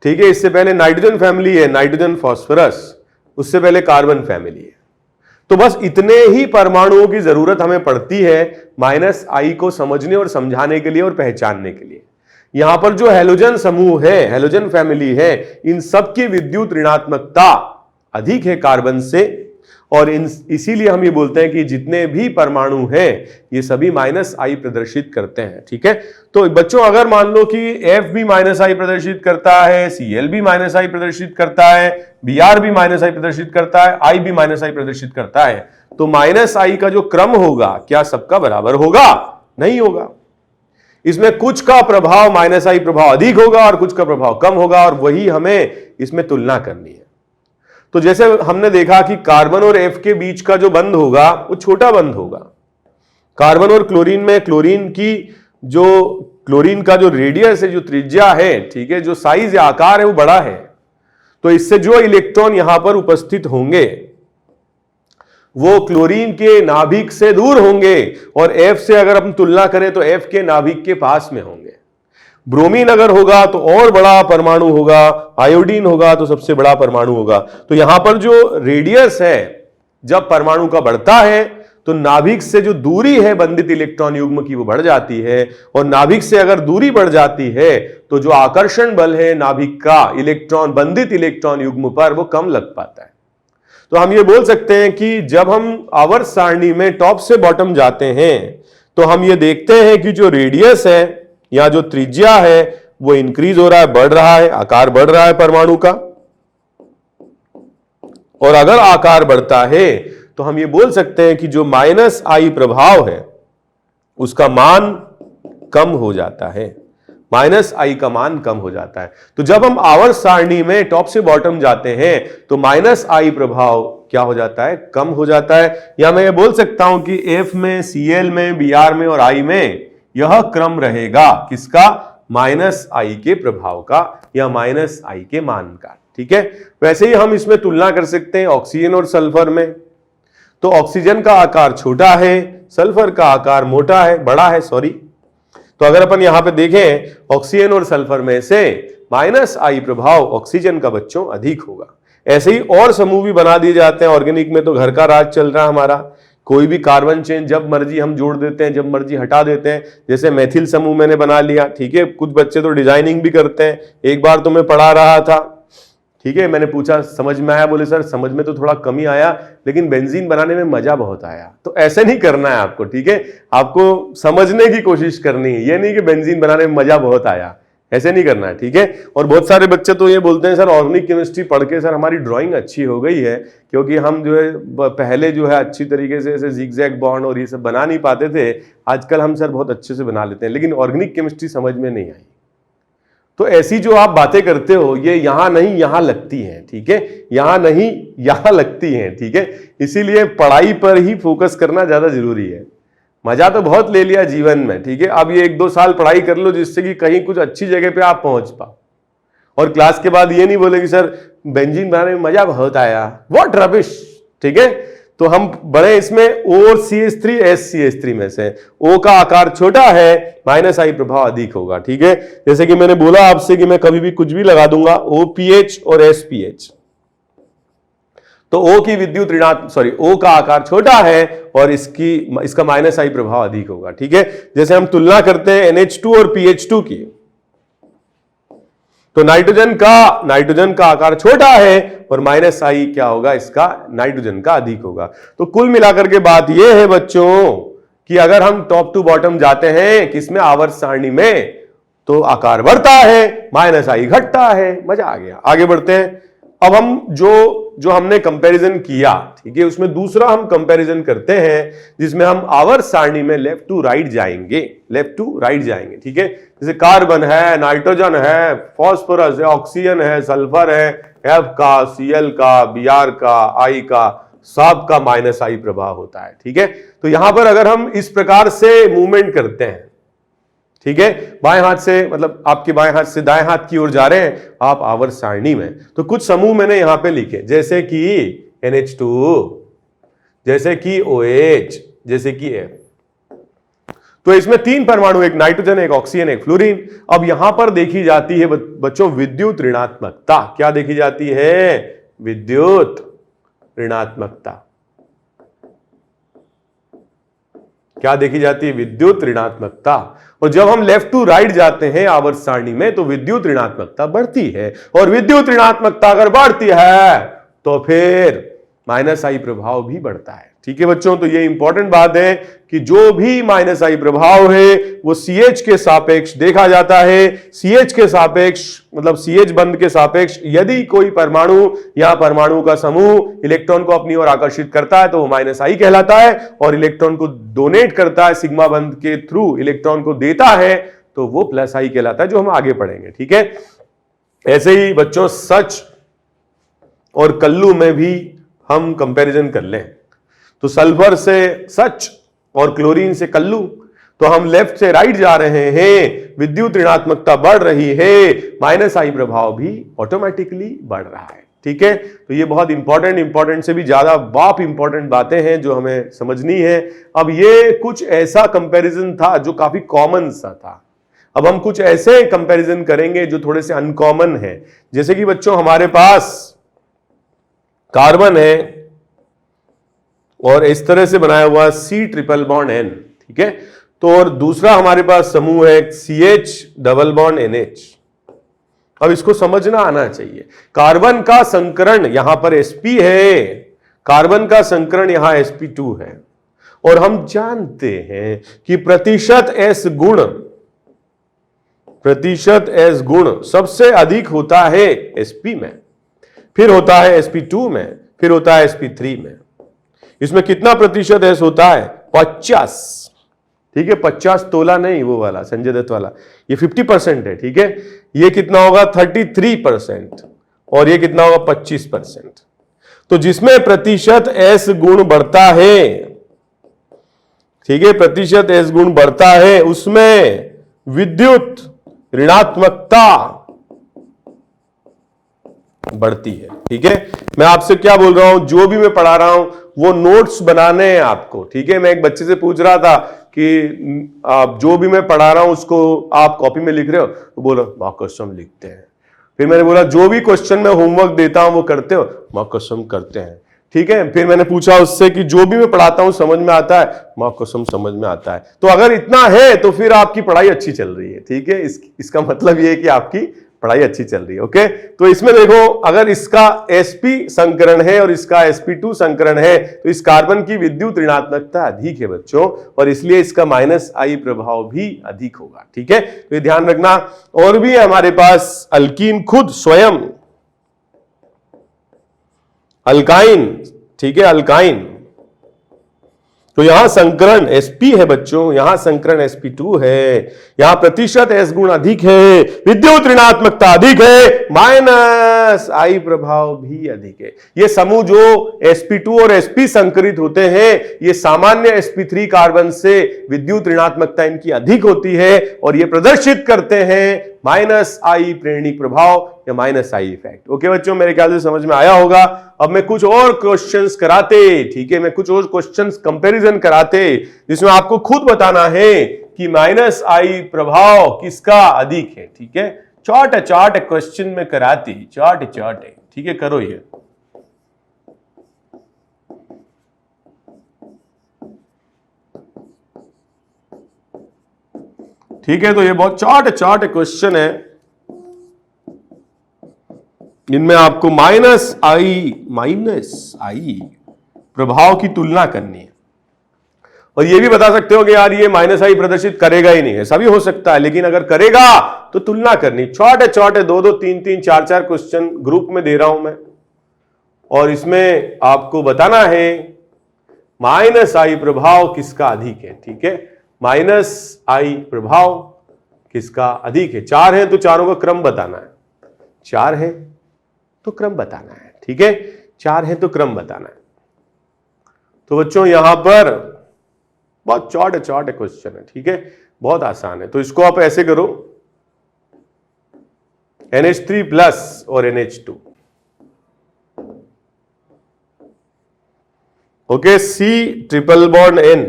ठीक है, इससे पहले नाइट्रोजन फैमिली है नाइट्रोजन फॉस्फोरस, उससे पहले कार्बन फैमिली है। तो बस इतने ही परमाणुओं की जरूरत हमें पड़ती है माइनस आई को समझने और समझाने के लिए और पहचानने के लिए। यहां पर जो हैलोजन समूह है, हैलोजन फैमिली है, इन सब की विद्युत ऋणात्मकता अधिक है कार्बन से, और इसीलिए हम ये बोलते हैं कि जितने भी परमाणु हैं ये सभी माइनस आई प्रदर्शित करते हैं। ठीक है, तो बच्चों अगर मान लो कि F भी माइनस आई प्रदर्शित करता है, Cl भी माइनस आई प्रदर्शित करता है, Br भी माइनस आई प्रदर्शित करता है, I भी माइनस आई प्रदर्शित करता है, तो माइनस आई का जो क्रम होगा क्या सबका बराबर होगा? नहीं होगा। इसमें कुछ का प्रभाव माइनस आई प्रभाव अधिक होगा और कुछ का प्रभाव कम होगा, और वही हमें इसमें तुलना करनी है। तो जैसे हमने देखा कि कार्बन और F के बीच का जो बंध होगा वो छोटा बंध होगा। कार्बन और क्लोरीन में क्लोरीन का जो रेडियस है, जो त्रिज्या है, ठीक है, जो साइज या आकार है वो बड़ा है, तो इससे जो इलेक्ट्रॉन यहां पर उपस्थित होंगे वो क्लोरीन के नाभिक से दूर होंगे, और F से अगर हम तुलना करें तो F के नाभिक के पास में होंगे। ब्रोमीन अगर होगा तो और बड़ा परमाणु होगा, आयोडीन होगा तो सबसे बड़ा परमाणु होगा। तो यहां पर जो रेडियस है जब परमाणु का बढ़ता है तो नाभिक से जो दूरी है बंधित इलेक्ट्रॉन युग्म की वो बढ़ जाती है, और नाभिक से अगर दूरी बढ़ जाती है तो जो आकर्षण बल है नाभिक का इलेक्ट्रॉन बंधित इलेक्ट्रॉन युग्म पर वो कम लग पाता है। तो हम ये बोल सकते हैं कि जब हम आवर्त सारणी में टॉप से बॉटम जाते हैं तो हम ये देखते हैं कि जो रेडियस है या जो त्रिज्या है वो इंक्रीज हो रहा है, बढ़ रहा है, आकार बढ़ रहा है परमाणु का। और अगर आकार बढ़ता है तो हम ये बोल सकते हैं कि जो माइनस आई प्रभाव है उसका मान कम हो जाता है, माइनस आई का मान कम हो जाता है। तो जब हम आवर्त सारणी में टॉप से बॉटम जाते हैं तो माइनस आई प्रभाव क्या हो जाता है? कम हो जाता है। या मैं ये बोल सकता हूं कि F में, Cl में, Br में और I में यह क्रम रहेगा किसका? माइनस आई के प्रभाव का या माइनस आई के मान का। ठीक है, वैसे ही हम इसमें तुलना कर सकते हैं ऑक्सीजन और सल्फर में। तो ऑक्सीजन का आकार छोटा है, सल्फर का आकार मोटा है, बड़ा है, सॉरी। तो अगर अपन यहां पे देखें ऑक्सीजन और सल्फर में से माइनस आई प्रभाव ऑक्सीजन का बच्चों अधिक होगा। ऐसे ही और समूह भी बना दिए जाते हैं। ऑर्गेनिक में तो घर का राज चल रहा है हमारा, कोई भी कार्बन चेन जब मर्जी हम जोड़ देते हैं, जब मर्जी हटा देते हैं। जैसे मेथिल समूह मैंने बना लिया, ठीक है। कुछ बच्चे तो डिजाइनिंग भी करते हैं। एक बार तो मैं पढ़ा रहा था, ठीक है, मैंने पूछा समझ में आया? बोले सर समझ में तो थोड़ा कम ही आया, लेकिन बेंजीन बनाने में मजा बहुत आया। तो ऐसे नहीं करना है आपको, ठीक है, आपको समझने की कोशिश करनी है। ये नहीं कि बेंजीन बनाने में मजा बहुत आया, ऐसे नहीं करना है, ठीक है। और बहुत सारे बच्चे तो ये बोलते हैं सर ऑर्गेनिक केमिस्ट्री पढ़ के सर हमारी ड्राइंग अच्छी हो गई है, क्योंकि हम जो है पहले जो है अच्छी तरीके से ऐसे जिगजैग बॉन्ड और ये सब बना नहीं पाते थे, आजकल हम सर बहुत अच्छे से बना लेते हैं, लेकिन ऑर्गेनिक केमिस्ट्री समझ में नहीं आई। तो ऐसी जो आप बातें करते हो ये यहां नहीं यहां लगती हैं, ठीक है, यहां नहीं यहां लगती हैं, ठीक है। इसीलिए पढ़ाई पर ही फोकस करना ज्यादा जरूरी है। मजा तो बहुत ले लिया जीवन में, ठीक है, अब ये 1-2 साल पढ़ाई कर लो जिससे कि कहीं कुछ अच्छी जगह पे आप पहुंच पाओ, और क्लास के बाद ये नहीं बोले कि सर बेंजीन बनाने में मजा बहुत आया, व्हाट रबिश, ठीक है। तो हम बड़े इसमें O और CH3 SCH3 में से O का आकार छोटा है, माइनस आई प्रभाव अधिक होगा, ठीक है। जैसे कि मैंने बोला आपसे कि मैं कभी भी कुछ भी लगा दूंगा OPH और SPH, तो O की विद्युत O का आकार छोटा है और इसका माइनस आई प्रभाव अधिक होगा, ठीक है। जैसे हम तुलना करते हैं NH2 और PH2 की, तो नाइट्रोजन का आकार छोटा है और माइनस आई क्या होगा? इसका नाइट्रोजन का अधिक होगा। तो कुल मिलाकर के बात यह है बच्चों कि अगर हम टॉप टू बॉटम जाते हैं किसमें? आवर्त सारणी में, तो आकार बढ़ता है, माइनस आई घटता है। मजा आ गया। आगे बढ़ते हैं। अब हम जो हमने कंपैरिजन किया, ठीक है, उसमें दूसरा हम कंपैरिजन करते हैं जिसमें हम आवर्त सारणी में लेफ्ट टू राइट जाएंगे, ठीक है। जैसे कार्बन है, नाइट्रोजन है, फास्फोरस है, ऑक्सीजन है, सल्फर है, F का, Cl का, Br का, I का, सब का माइनस आई प्रभाव होता है, ठीक है। तो यहां पर अगर हम इस प्रकार से मूवमेंट करते हैं, ठीक है, बाएं हाथ से, मतलब आपके बाएं हाथ से दाएं हाथ की ओर जा रहे हैं आप आवर्त सारणी में, तो कुछ समूह मैंने यहां पे लिखे, जैसे कि NH2, जैसे कि OH, जैसे कि F। तो इसमें 3 परमाणु, एक नाइट्रोजन, एक ऑक्सीजन, एक फ्लोरीन। अब यहां पर देखी जाती है बच्चों विद्युत ऋणात्मकता। क्या देखी जाती है? विद्युत ऋणात्मकता। क्या देखी जाती है? विद्युत ऋणात्मकता। और जब हम लेफ्ट टू राइट जाते हैं आवर्त सारणी में तो विद्युत ऋणात्मकता बढ़ती है, और विद्युत ऋणात्मकता अगर बढ़ती है तो फिर माइनस आई प्रभाव भी बढ़ता है। ठीक है बच्चों, तो ये इंपॉर्टेंट बात है कि जो भी माइनस आई प्रभाव है वो CH के सापेक्ष देखा जाता है। CH के सापेक्ष मतलब CH बंध के सापेक्ष यदि कोई परमाणु या परमाणु का समूह इलेक्ट्रॉन को अपनी ओर आकर्षित करता है तो वो माइनस आई कहलाता है, और इलेक्ट्रॉन को डोनेट करता है सिग्मा बंध के थ्रू इलेक्ट्रॉन को देता है तो वो प्लस आई कहलाता है, जो हम आगे पढ़ेंगे। ठीक है, ऐसे ही बच्चों सच और कल्लू में भी हम कंपैरिजन कर लें तो सल्फर से सच और क्लोरीन से कल्लू, तो हम लेफ्ट से राइट जा रहे हैं, विद्युत ऋणात्मकता बढ़ रही है, माइनस आई प्रभाव भी ऑटोमेटिकली बढ़ रहा है। ठीक है, तो ये बहुत इंपॉर्टेंट से भी ज्यादा बाप इंपॉर्टेंट बातें हैं जो हमें समझनी है। अब ये कुछ ऐसा कंपैरिजन था जो काफी कॉमन सा था। अब हम कुछ ऐसे कंपैरिजन करेंगे जो थोड़े से अनकॉमन है। जैसे कि बच्चों हमारे पास कार्बन है और इस तरह से बनाया हुआ C ट्रिपल बॉन्ड N, ठीक है, तो और दूसरा हमारे पास समूह है CH डबल बॉन्ड NH। अब इसको समझना आना चाहिए, कार्बन का संकरण यहां पर sp है, कार्बन का संकरण यहां sp2 है, और हम जानते हैं कि प्रतिशत S गुण सबसे अधिक होता है sp में, फिर होता है sp2 में, फिर होता है sp3 में। इसमें कितना प्रतिशत S होता है? 50। ठीक है, 50 तोला नहीं वो वाला संजय दत्त वाला, ये 50% है। ठीक है, ये कितना होगा? 33%, और ये कितना होगा? 25%। तो जिसमें प्रतिशत S गुण बढ़ता है, ठीक है, प्रतिशत S गुण बढ़ता है, उसमें विद्युत ऋणात्मकता बढ़ती है। ठीक है, मैं आपसे क्या बोल रहा हूं, जो भी मैं पढ़ा रहा हूं वो नोट्स बनाने हैं आपको। ठीक है, मैं एक बच्चे से पूछ रहा था कि आप जो भी मैं पढ़ा रहा हूं उसको आप कॉपी में लिख रहे हो? तो बोला मां कसम लिखते हैं। फिर मैंने बोला जो भी क्वेश्चन मैं होमवर्क देता हूं वो करते हो? मां कसम करते हैं। ठीक है, फिर मैंने पूछा उससे कि जो भी मैं पढ़ाता हूं समझ में आता है? मां कसम समझ में आता है। तो अगर इतना है तो फिर आपकी पढ़ाई अच्छी चल रही है। ठीक है, इसका मतलब ये है कि आपकी पढ़ाई अच्छी चल रही है। ओके, तो इसमें देखो अगर इसका sp संकरण है और इसका sp2 संकरण है तो इस कार्बन की विद्युत ऋणात्मकता अधिक है बच्चों, और इसलिए इसका माइनस आई प्रभाव भी अधिक होगा। ठीक है, तो ये ध्यान रखना। और भी है हमारे पास अल्कीन खुद स्वयं, अल्काइन, ठीक है, अल्काइन, तो यहां संकरण sp है बच्चों, यहां संकरण sp2 है, यहां प्रतिशत S गुण अधिक है, विद्युत ऋणात्मकता अधिक है, माइनस आई प्रभाव भी अधिक है। ये समूह जो sp2 और sp संकरित होते हैं ये सामान्य sp3 कार्बन से विद्युत ऋणात्मकता इनकी अधिक होती है, और ये प्रदर्शित करते हैं माइनस आई प्रेरणिक प्रभाव या माइनस आई इफेक्ट। ओके बच्चों, मेरे ख्याल से समझ में आया होगा। अब मैं कुछ और क्वेश्चंस कराते, ठीक है, मैं कुछ और क्वेश्चंस कंपैरिजन कराते जिसमें आपको खुद बताना है कि माइनस आई प्रभाव किसका अधिक है। ठीक है, चार्ट क्वेश्चन में कराती, चार्ट है। ठीक है, करो ये। ठीक है, तो ये बहुत चार्ट क्वेश्चन है, इनमें आपको माइनस आई प्रभाव की तुलना करनी है, और ये भी बता सकते हो कि यार ये माइनस आई प्रदर्शित करेगा ही नहीं, ऐसा भी हो सकता है, लेकिन अगर करेगा तो तुलना करनी। चार्ट है, 2 3 4 क्वेश्चन ग्रुप में दे रहा हूं मैं, और इसमें आपको बताना है माइनस आई प्रभाव किसका अधिक है। ठीक है, माइनस आई प्रभाव किसका अधिक है। 4 है तो चारों का क्रम बताना है, 4 है तो क्रम बताना है। ठीक है, 4 है तो क्रम बताना है। तो बच्चों यहां पर बहुत चार्ट क्वेश्चन है। ठीक है, बहुत आसान है। तो इसको आप ऐसे करो, NH3 प्लस और NH2, okay, C triple bond N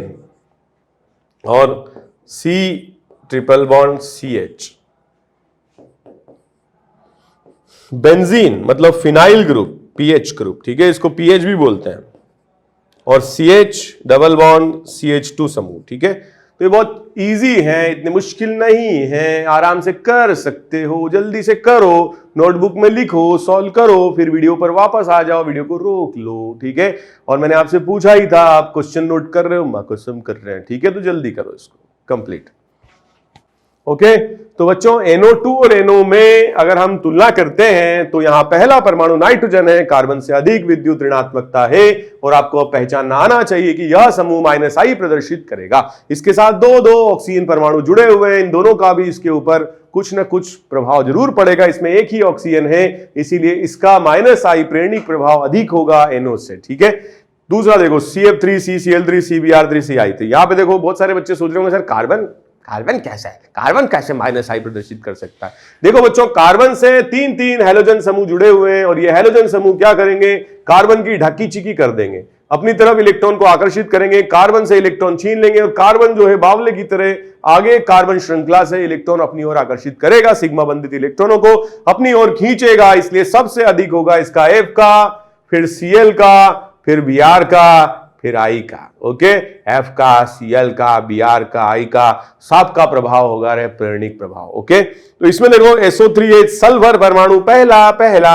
और C triple bond CH। Benzene मतलब फिनाइल ग्रुप, PH ग्रुप, ठीक है, इसको PH भी बोलते हैं, और CH डबल बॉन्ड CH2 समूह। ठीक है, तो ये बहुत इजी है, इतनी मुश्किल नहीं है, आराम से कर सकते हो, जल्दी से करो, नोटबुक में लिखो, सॉल्व करो, फिर वीडियो पर वापस आ जाओ, वीडियो को रोक लो। ठीक है, और मैंने आपसे पूछा ही था, आप क्वेश्चन नोट कर रहे हो, मैं क्वेश्चन कर रहे हैं। ठीक है, तो जल्दी करो इसको कंप्लीट। ओके, तो बच्चों NO2 और NO में अगर हम तुलना करते हैं तो यहां पहला परमाणु नाइट्रोजन है, कार्बन से अधिक विद्युत ऋणात्मकता है, और आपको अब पहचानना आना चाहिए कि यह समूह -I प्रदर्शित करेगा। इसके साथ दो ऑक्सीजन परमाणु जुड़े हुए हैं, इन दोनों का भी इसके ऊपर कुछ ना कुछ प्रभाव जरूर पड़ेगा। इसमें एक ही ऑक्सीजन है, इसीलिए इसका -I प्रेरणिक प्रभाव अधिक होगा NO से। ठीक है, दूसरा देखो CF3C CL3CBr3CI3। यहां पे देखो बहुत सारे बच्चे सोच रहे होंगे सर कार्बन कैसा है, कार्बन कैसे -I प्रदर्शित कर सकता है। देखो बच्चों, कार्बन से तीन हैलोजन समूह जुड़े हुए हैं, और ये हैलोजन समूह क्या करेंगे, कार्बन की ढकी चिकी कर देंगे, अपनी तरफ इलेक्ट्रॉन को आकर्षित करेंगे, कार्बन से इलेक्ट्रॉन छीन लेंगे, और कार्बन जो है बावले की तरह आगे कार्बन श्रृंखला से इलेक्ट्रॉन अपनी ओर आकर्षित करेगा, सिग्मा बंधित इलेक्ट्रॉनों को अपनी ओर खींचेगा, इसलिए सबसे अधिक होगा इसका F का, फिर Cl का, फिर Br का, फिर I का। ओके, F का, Cl का, Br का, I का, सबका प्रभाव होगा रे प्रेरणिक प्रभाव। ओके, तो इसमें देखो SO3H सल्फर परमाणु, पहला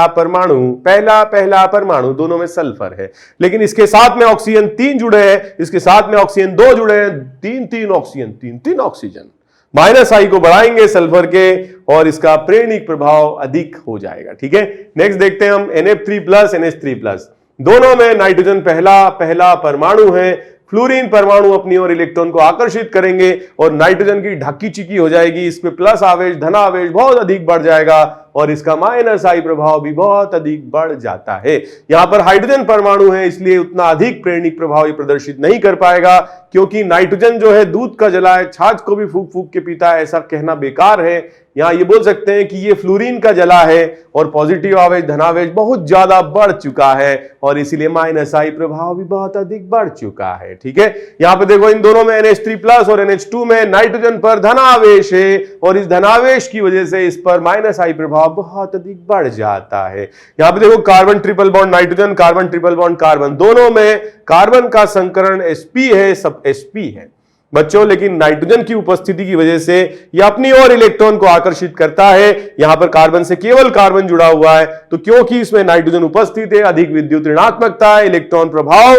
परमाणु, दोनों में सल्फर है, लेकिन इसके साथ में ऑक्सीजन 3 जुड़े हैं, इसके साथ में ऑक्सीजन 2 जुड़े हैं, तीन ऑक्सीजन, तीन ऑक्सीजन, -I को बढ़ाएंगे सल्फर के, और इसका प्रेरणिक प्रभाव अधिक हो जाएगा। ठीक है, नेक्स्ट देखते हैं हम NF3+ NH3+। दोनों में नाइट्रोजन पहला परमाणु है, फ्लोरीन परमाणु अपनी ओर इलेक्ट्रॉन को आकर्षित करेंगे, और नाइट्रोजन की ढकी चिकी हो जाएगी, इसमें प्लस आवेश, धन आवेश बहुत अधिक बढ़ जाएगा, और इसका -I प्रभाव भी बहुत अधिक बढ़ जाता है। यहां पर हाइड्रोजन परमाणु है, इसलिए उतना अधिक प्रेरणिक प्रभाव ये प्रदर्शित नहीं कर पाएगा, क्योंकि नाइट्रोजन जो है दूध का जला है, छाछ को भी फूक फूक के पीता है, ऐसा कहना बेकार है। यहां ये बोल सकते हैं कि ये फ्लोरीन का जला है, और पॉजिटिव आवेश, धनावेश बहुत ज्यादा बढ़ चुका है, और इसीलिए -I प्रभाव भी बहुत अधिक बढ़ चुका है। ठीक है, यहां पे देखो इन दोनों में NH3+ और NH2 में नाइट्रोजन पर धनावेश है, और इस धनावेश की वजह से इस पर -I प्रभाव बहुत अधिक बढ़ जाता है। यहां पे देखो carbon triple bond nitrogen, carbon triple bond carbon, दोनों में कार्बन का संकरण sp है, सब sp है बच्चों, लेकिन नाइट्रोजन की उपस्थिति की वजह से यह अपनी ओर इलेक्ट्रॉन को आकर्षित करता है। यहां पर कार्बन से केवल कार्बन जुड़ा हुआ है, तो क्योंकि इसमें नाइट्रोजन उपस्थित है, अधिक विद्युत ऋणात्मकता है, इलेक्ट्रॉन प्रभाव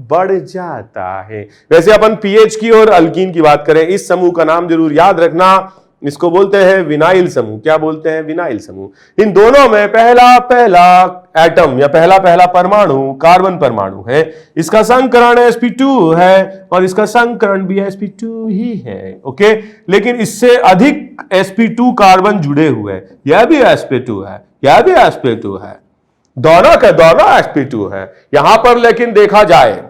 बढ़ जाता है। वैसे अपन पीएच की और अल्कीन की बात करें, इस समूह का नाम जरूर याद रखना, इसको बोलते हैं विनाइल समूह। क्या बोलते हैं? विनाइल समूह। इन दोनों में पहला एटम या पहला परमाणु कार्बन परमाणु है, इसका संकरण sp2 है, और इसका संकरण भी sp2 ही है। ओके, लेकिन इससे अधिक sp2 कार्बन जुड़े हुए, यह भी sp2 है, यह भी sp2 है, दोनों का दोनों sp2 है। यहां पर लेकिन देखा जाए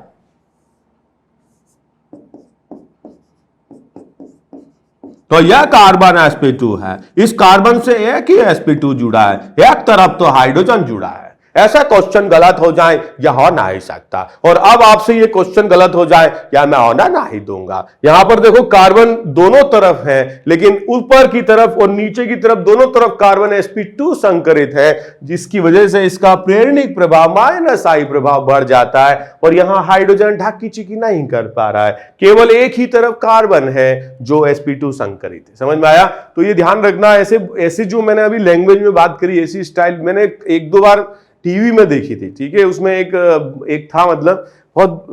तो यह कार्बन sp2 है, इस कार्बन से एक ही sp2 जुड़ा है, एक तरफ तो हाइड्रोजन जुड़ा है। ऐसा क्वेश्चन गलत हो जाए यह हो नहीं सकता, और अब आपसे ये क्वेश्चन गलत हो जाए या मैं होना नहीं दूंगा। यहां पर देखो कार्बन दोनों तरफ है, लेकिन ऊपर की तरफ और नीचे की तरफ दोनों तरफ कार्बन sp2 संकरित है, जिसकी वजह से इसका प्रेरणिक प्रभाव -I प्रभाव बढ़ जाता है, और यहां हाइड्रोजन ढाकी चिकी नहीं कर पा रहा है, केवल एक ही तरफ कार्बन है जो sp2 संकरित है। समझ में आया? तो ये ध्यान रखना, ऐसे जो मैंने अभी लैंग्वेज में बात करी, ऐसी स्टाइल मैंने एक दो बार टीवी में देखी थी। ठीक है, उसमें एक था, मतलब बहुत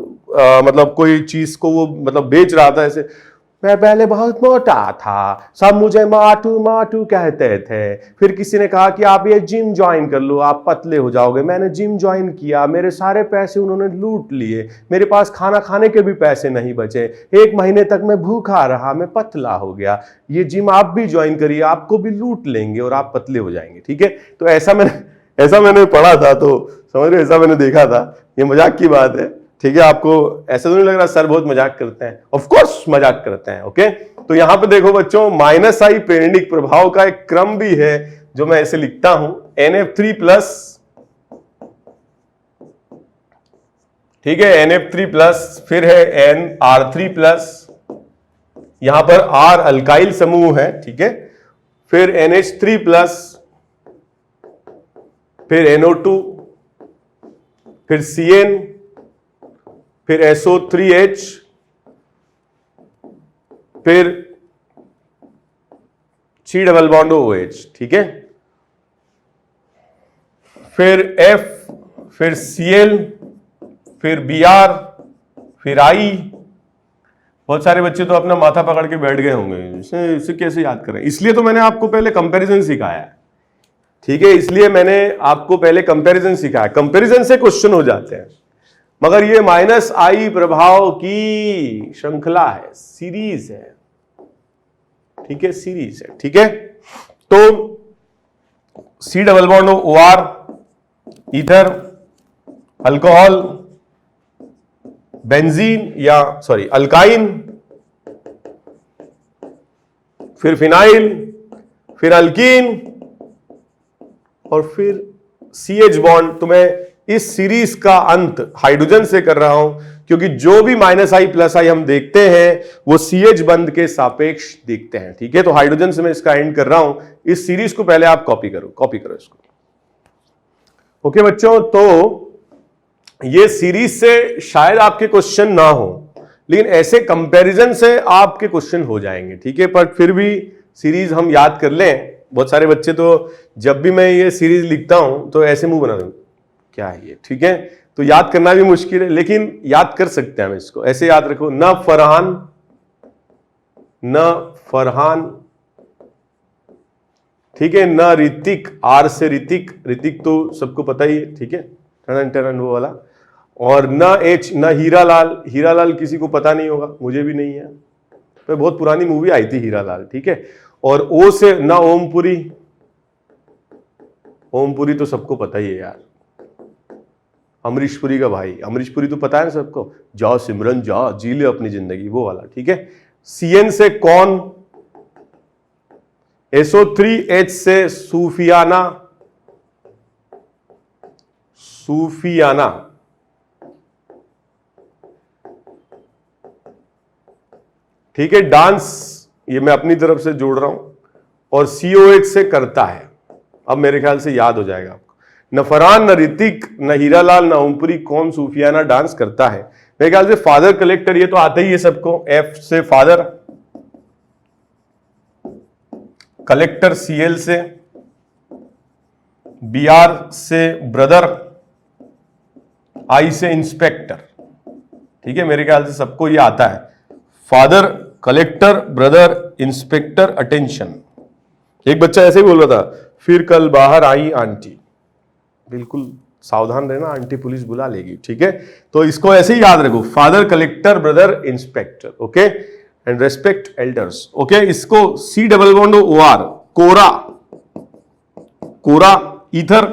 मतलब कोई चीज को वो मतलब बेच रहा था ऐसे, मैं पहले बहुत मोटा था, सब मुझे माटू माटू कहते थे, फिर किसी ने कहा कि आप ये जिम ज्वाइन कर लो, आप पतले हो जाओगे। मैंने जिम ज्वाइन किया, मेरे सारे पैसे उन्होंने लूट लिए, मेरे पास खाना खाने के भी पैसे नहीं बचे, 1 महीने तक मैं भूखा रहा, मैं पतला हो गया। ये जिम आप भी ज्वाइन करिए, आपको भी लूट लेंगे और आप पतले हो जाएंगे। ठीक है, तो ऐसा मैंने पढ़ा था, तो समझ रहे, ऐसा मैंने देखा था। ये मजाक की बात है, ठीक है, आपको ऐसा तो नहीं लग रहा सर बहुत मजाक करते हैं? ऑफ कोर्स मजाक करते हैं। ओके, तो यहां पे देखो बच्चों, -I प्रेरणिक प्रभाव का एक क्रम भी है जो मैं ऐसे लिखता हूं, NF3+, ठीक है, NF3+, फिर है NR3+, यहां पर R अल्काइल समूह है, ठीक है, फिर NH3+, फिर NO2, फिर CN, फिर SO3H, फिर C डबल बॉन्ड OH, ठीक है, फिर F, फिर Cl, फिर Br, फिर I। बहुत सारे बच्चे तो अपना माथा पकड़ के बैठ गए होंगे, इसे कैसे याद करें। इसलिए तो मैंने आपको पहले कंपैरिजन सिखाया है, ठीक है, इसलिए मैंने आपको पहले कंपैरिजन सिखाया। कंपैरिजन से क्वेश्चन हो जाते हैं, मगर ये -I प्रभाव की श्रृंखला है, सीरीज है, ठीक है, सीरीज है, ठीक है। तो C double bond OR, ether, alcohol, benzene या सॉरी अल्काइन, फिर फिनाइल, फिर अल्कीन और फिर CH बॉन्ड। तो मैं इस सीरीज का अंत हाइड्रोजन से कर रहा हूं, क्योंकि जो भी -I+I हम देखते हैं वो CH बंध के सापेक्ष देखते हैं, ठीक है। तो हाइड्रोजन से मैं इसका एंड कर रहा हूं। इस सीरीज को पहले आप कॉपी करो इसको। ओके बच्चों, तो ये सीरीज से शायद आपके क्वेश्चन ना हो, लेकिन ऐसे कंपैरिजन से आपके क्वेश्चन हो जाएंगे, ठीक है। पर फिर भी सीरीज हम याद कर लें। बहुत सारे बच्चे तो जब भी मैं ये सीरीज लिखता हूं तो ऐसे मुंह बना दूं, क्या है ये, ठीक है। तो याद करना भी मुश्किल है, लेकिन याद कर सकते हैं हम इसको। ऐसे याद रखो, न फरहान, ठीक है, न ऋतिक, R से ऋतिक तो सबको पता ही है, ठीक है, टन वो वाला। और न H, न हीरालाल किसी को पता नहीं होगा, मुझे भी नहीं है, तो बहुत पुरानी मूवी आई थी हीरालाल, ठीक है। और O से न ओमपुरी तो सबको पता ही है यार, अमरीशपुरी का भाई, अमरीशपुरी तो पता है ना सबको, जाओ सिमरन जाओ जी ले अपनी जिंदगी, वो वाला, ठीक है। CN से कौन, SO3H से सूफियाना, ठीक है। डांस, ये मैं अपनी तरफ से जोड़ रहा हूं, और COH से करता है। अब मेरे ख्याल से याद हो जाएगा आपको, न फरहान, न ऋतिक, न हीरालाल, न ओमपुरी, कौन सूफियाना डांस करता है। मेरे ख्याल से फादर कलेक्टर, ये तो आता ही है सबको, F से फादर, कलेक्टर Cl से, Br से ब्रदर, I से इंस्पेक्टर, ठीक है। मेरे ख्याल से सबको ये आता है, father, collector, brother, inspector, attention. एक बच्चा ऐसे ही बोल रहा था, फिर कल बाहर आई आंटी। बिल्कुल सावधान रहना, आंटी पुलिस बुला लेगी, ठीक है। तो इसको ऐसे ही याद रखो, father, collector, brother, inspector, okay, and respect elders, okay. इसको C डबल बॉन्ड OR, कोरा ईथर,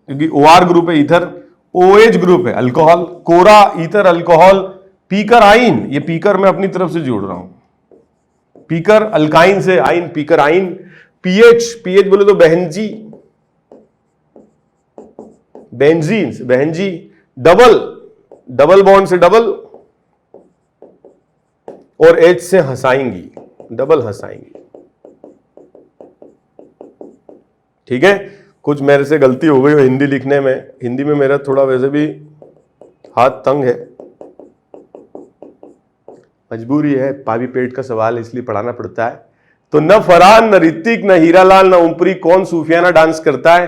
क्योंकि OR ग्रुप है ईथर, OH ग्रुप है अल्कोहल, कोरा ईथर अल्कोहल, पीकर आइन, ये पीकर मैं अपनी तरफ से जोड़ रहा हूं, पीकर अल्काइन से आइन, पीकर आइन। पीएच बोले तो बेंजीन, डबल बॉन्ड से डबल, और H से हंसाएंगी, डबल हंसाएंगी, ठीक है। कुछ मेरे से गलती हो गई हिंदी लिखने में, हिंदी में मेरा थोड़ा वैसे भी हाथ तंग है, मजबूरी है, पावी पेट का सवाल इसलिए पढ़ाना पड़ता है। तो न फरहान, न ऋतिक, न हीरालाल, न ओमपुरी, कौन सूफियाना डांस करता है।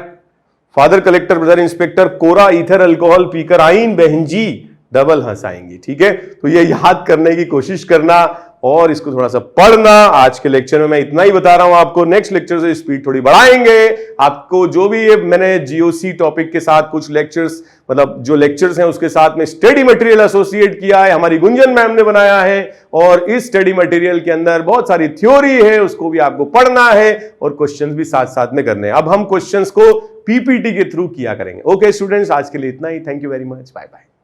फादर, कलेक्टर, ब्रदर, इंस्पेक्टर, कोरा ईथर अल्कोहल, पीकर आइन, बहनजी, डबल हंसाएंगी, ठीक है। तो ये याद करने की कोशिश करना और इसको थोड़ा सा पढ़ना। आज के लेक्चर में मैं इतना ही बता रहा हूं आपको, नेक्स्ट लेक्चर से स्पीड थोड़ी बढ़ाएंगे। आपको जो भी ये मैंने जीओसी टॉपिक के साथ कुछ लेक्चर्स, मतलब जो लेक्चर्स हैं उसके साथ में स्टडी मटेरियल एसोसिएट किया है, हमारी गुंजन मैम ने बनाया है, और इस स्टडी मटेरियल के अंदर बहुत सारी थ्योरी है, उसको भी आपको पढ़ना है और क्वेश्चंस भी साथ साथ में करने हैं। अब हम क्वेश्चंस को पीपीटी के थ्रू किया करेंगे। ओके स्टूडेंट्स, आज के लिए इतना ही। Thank you very much, bye bye.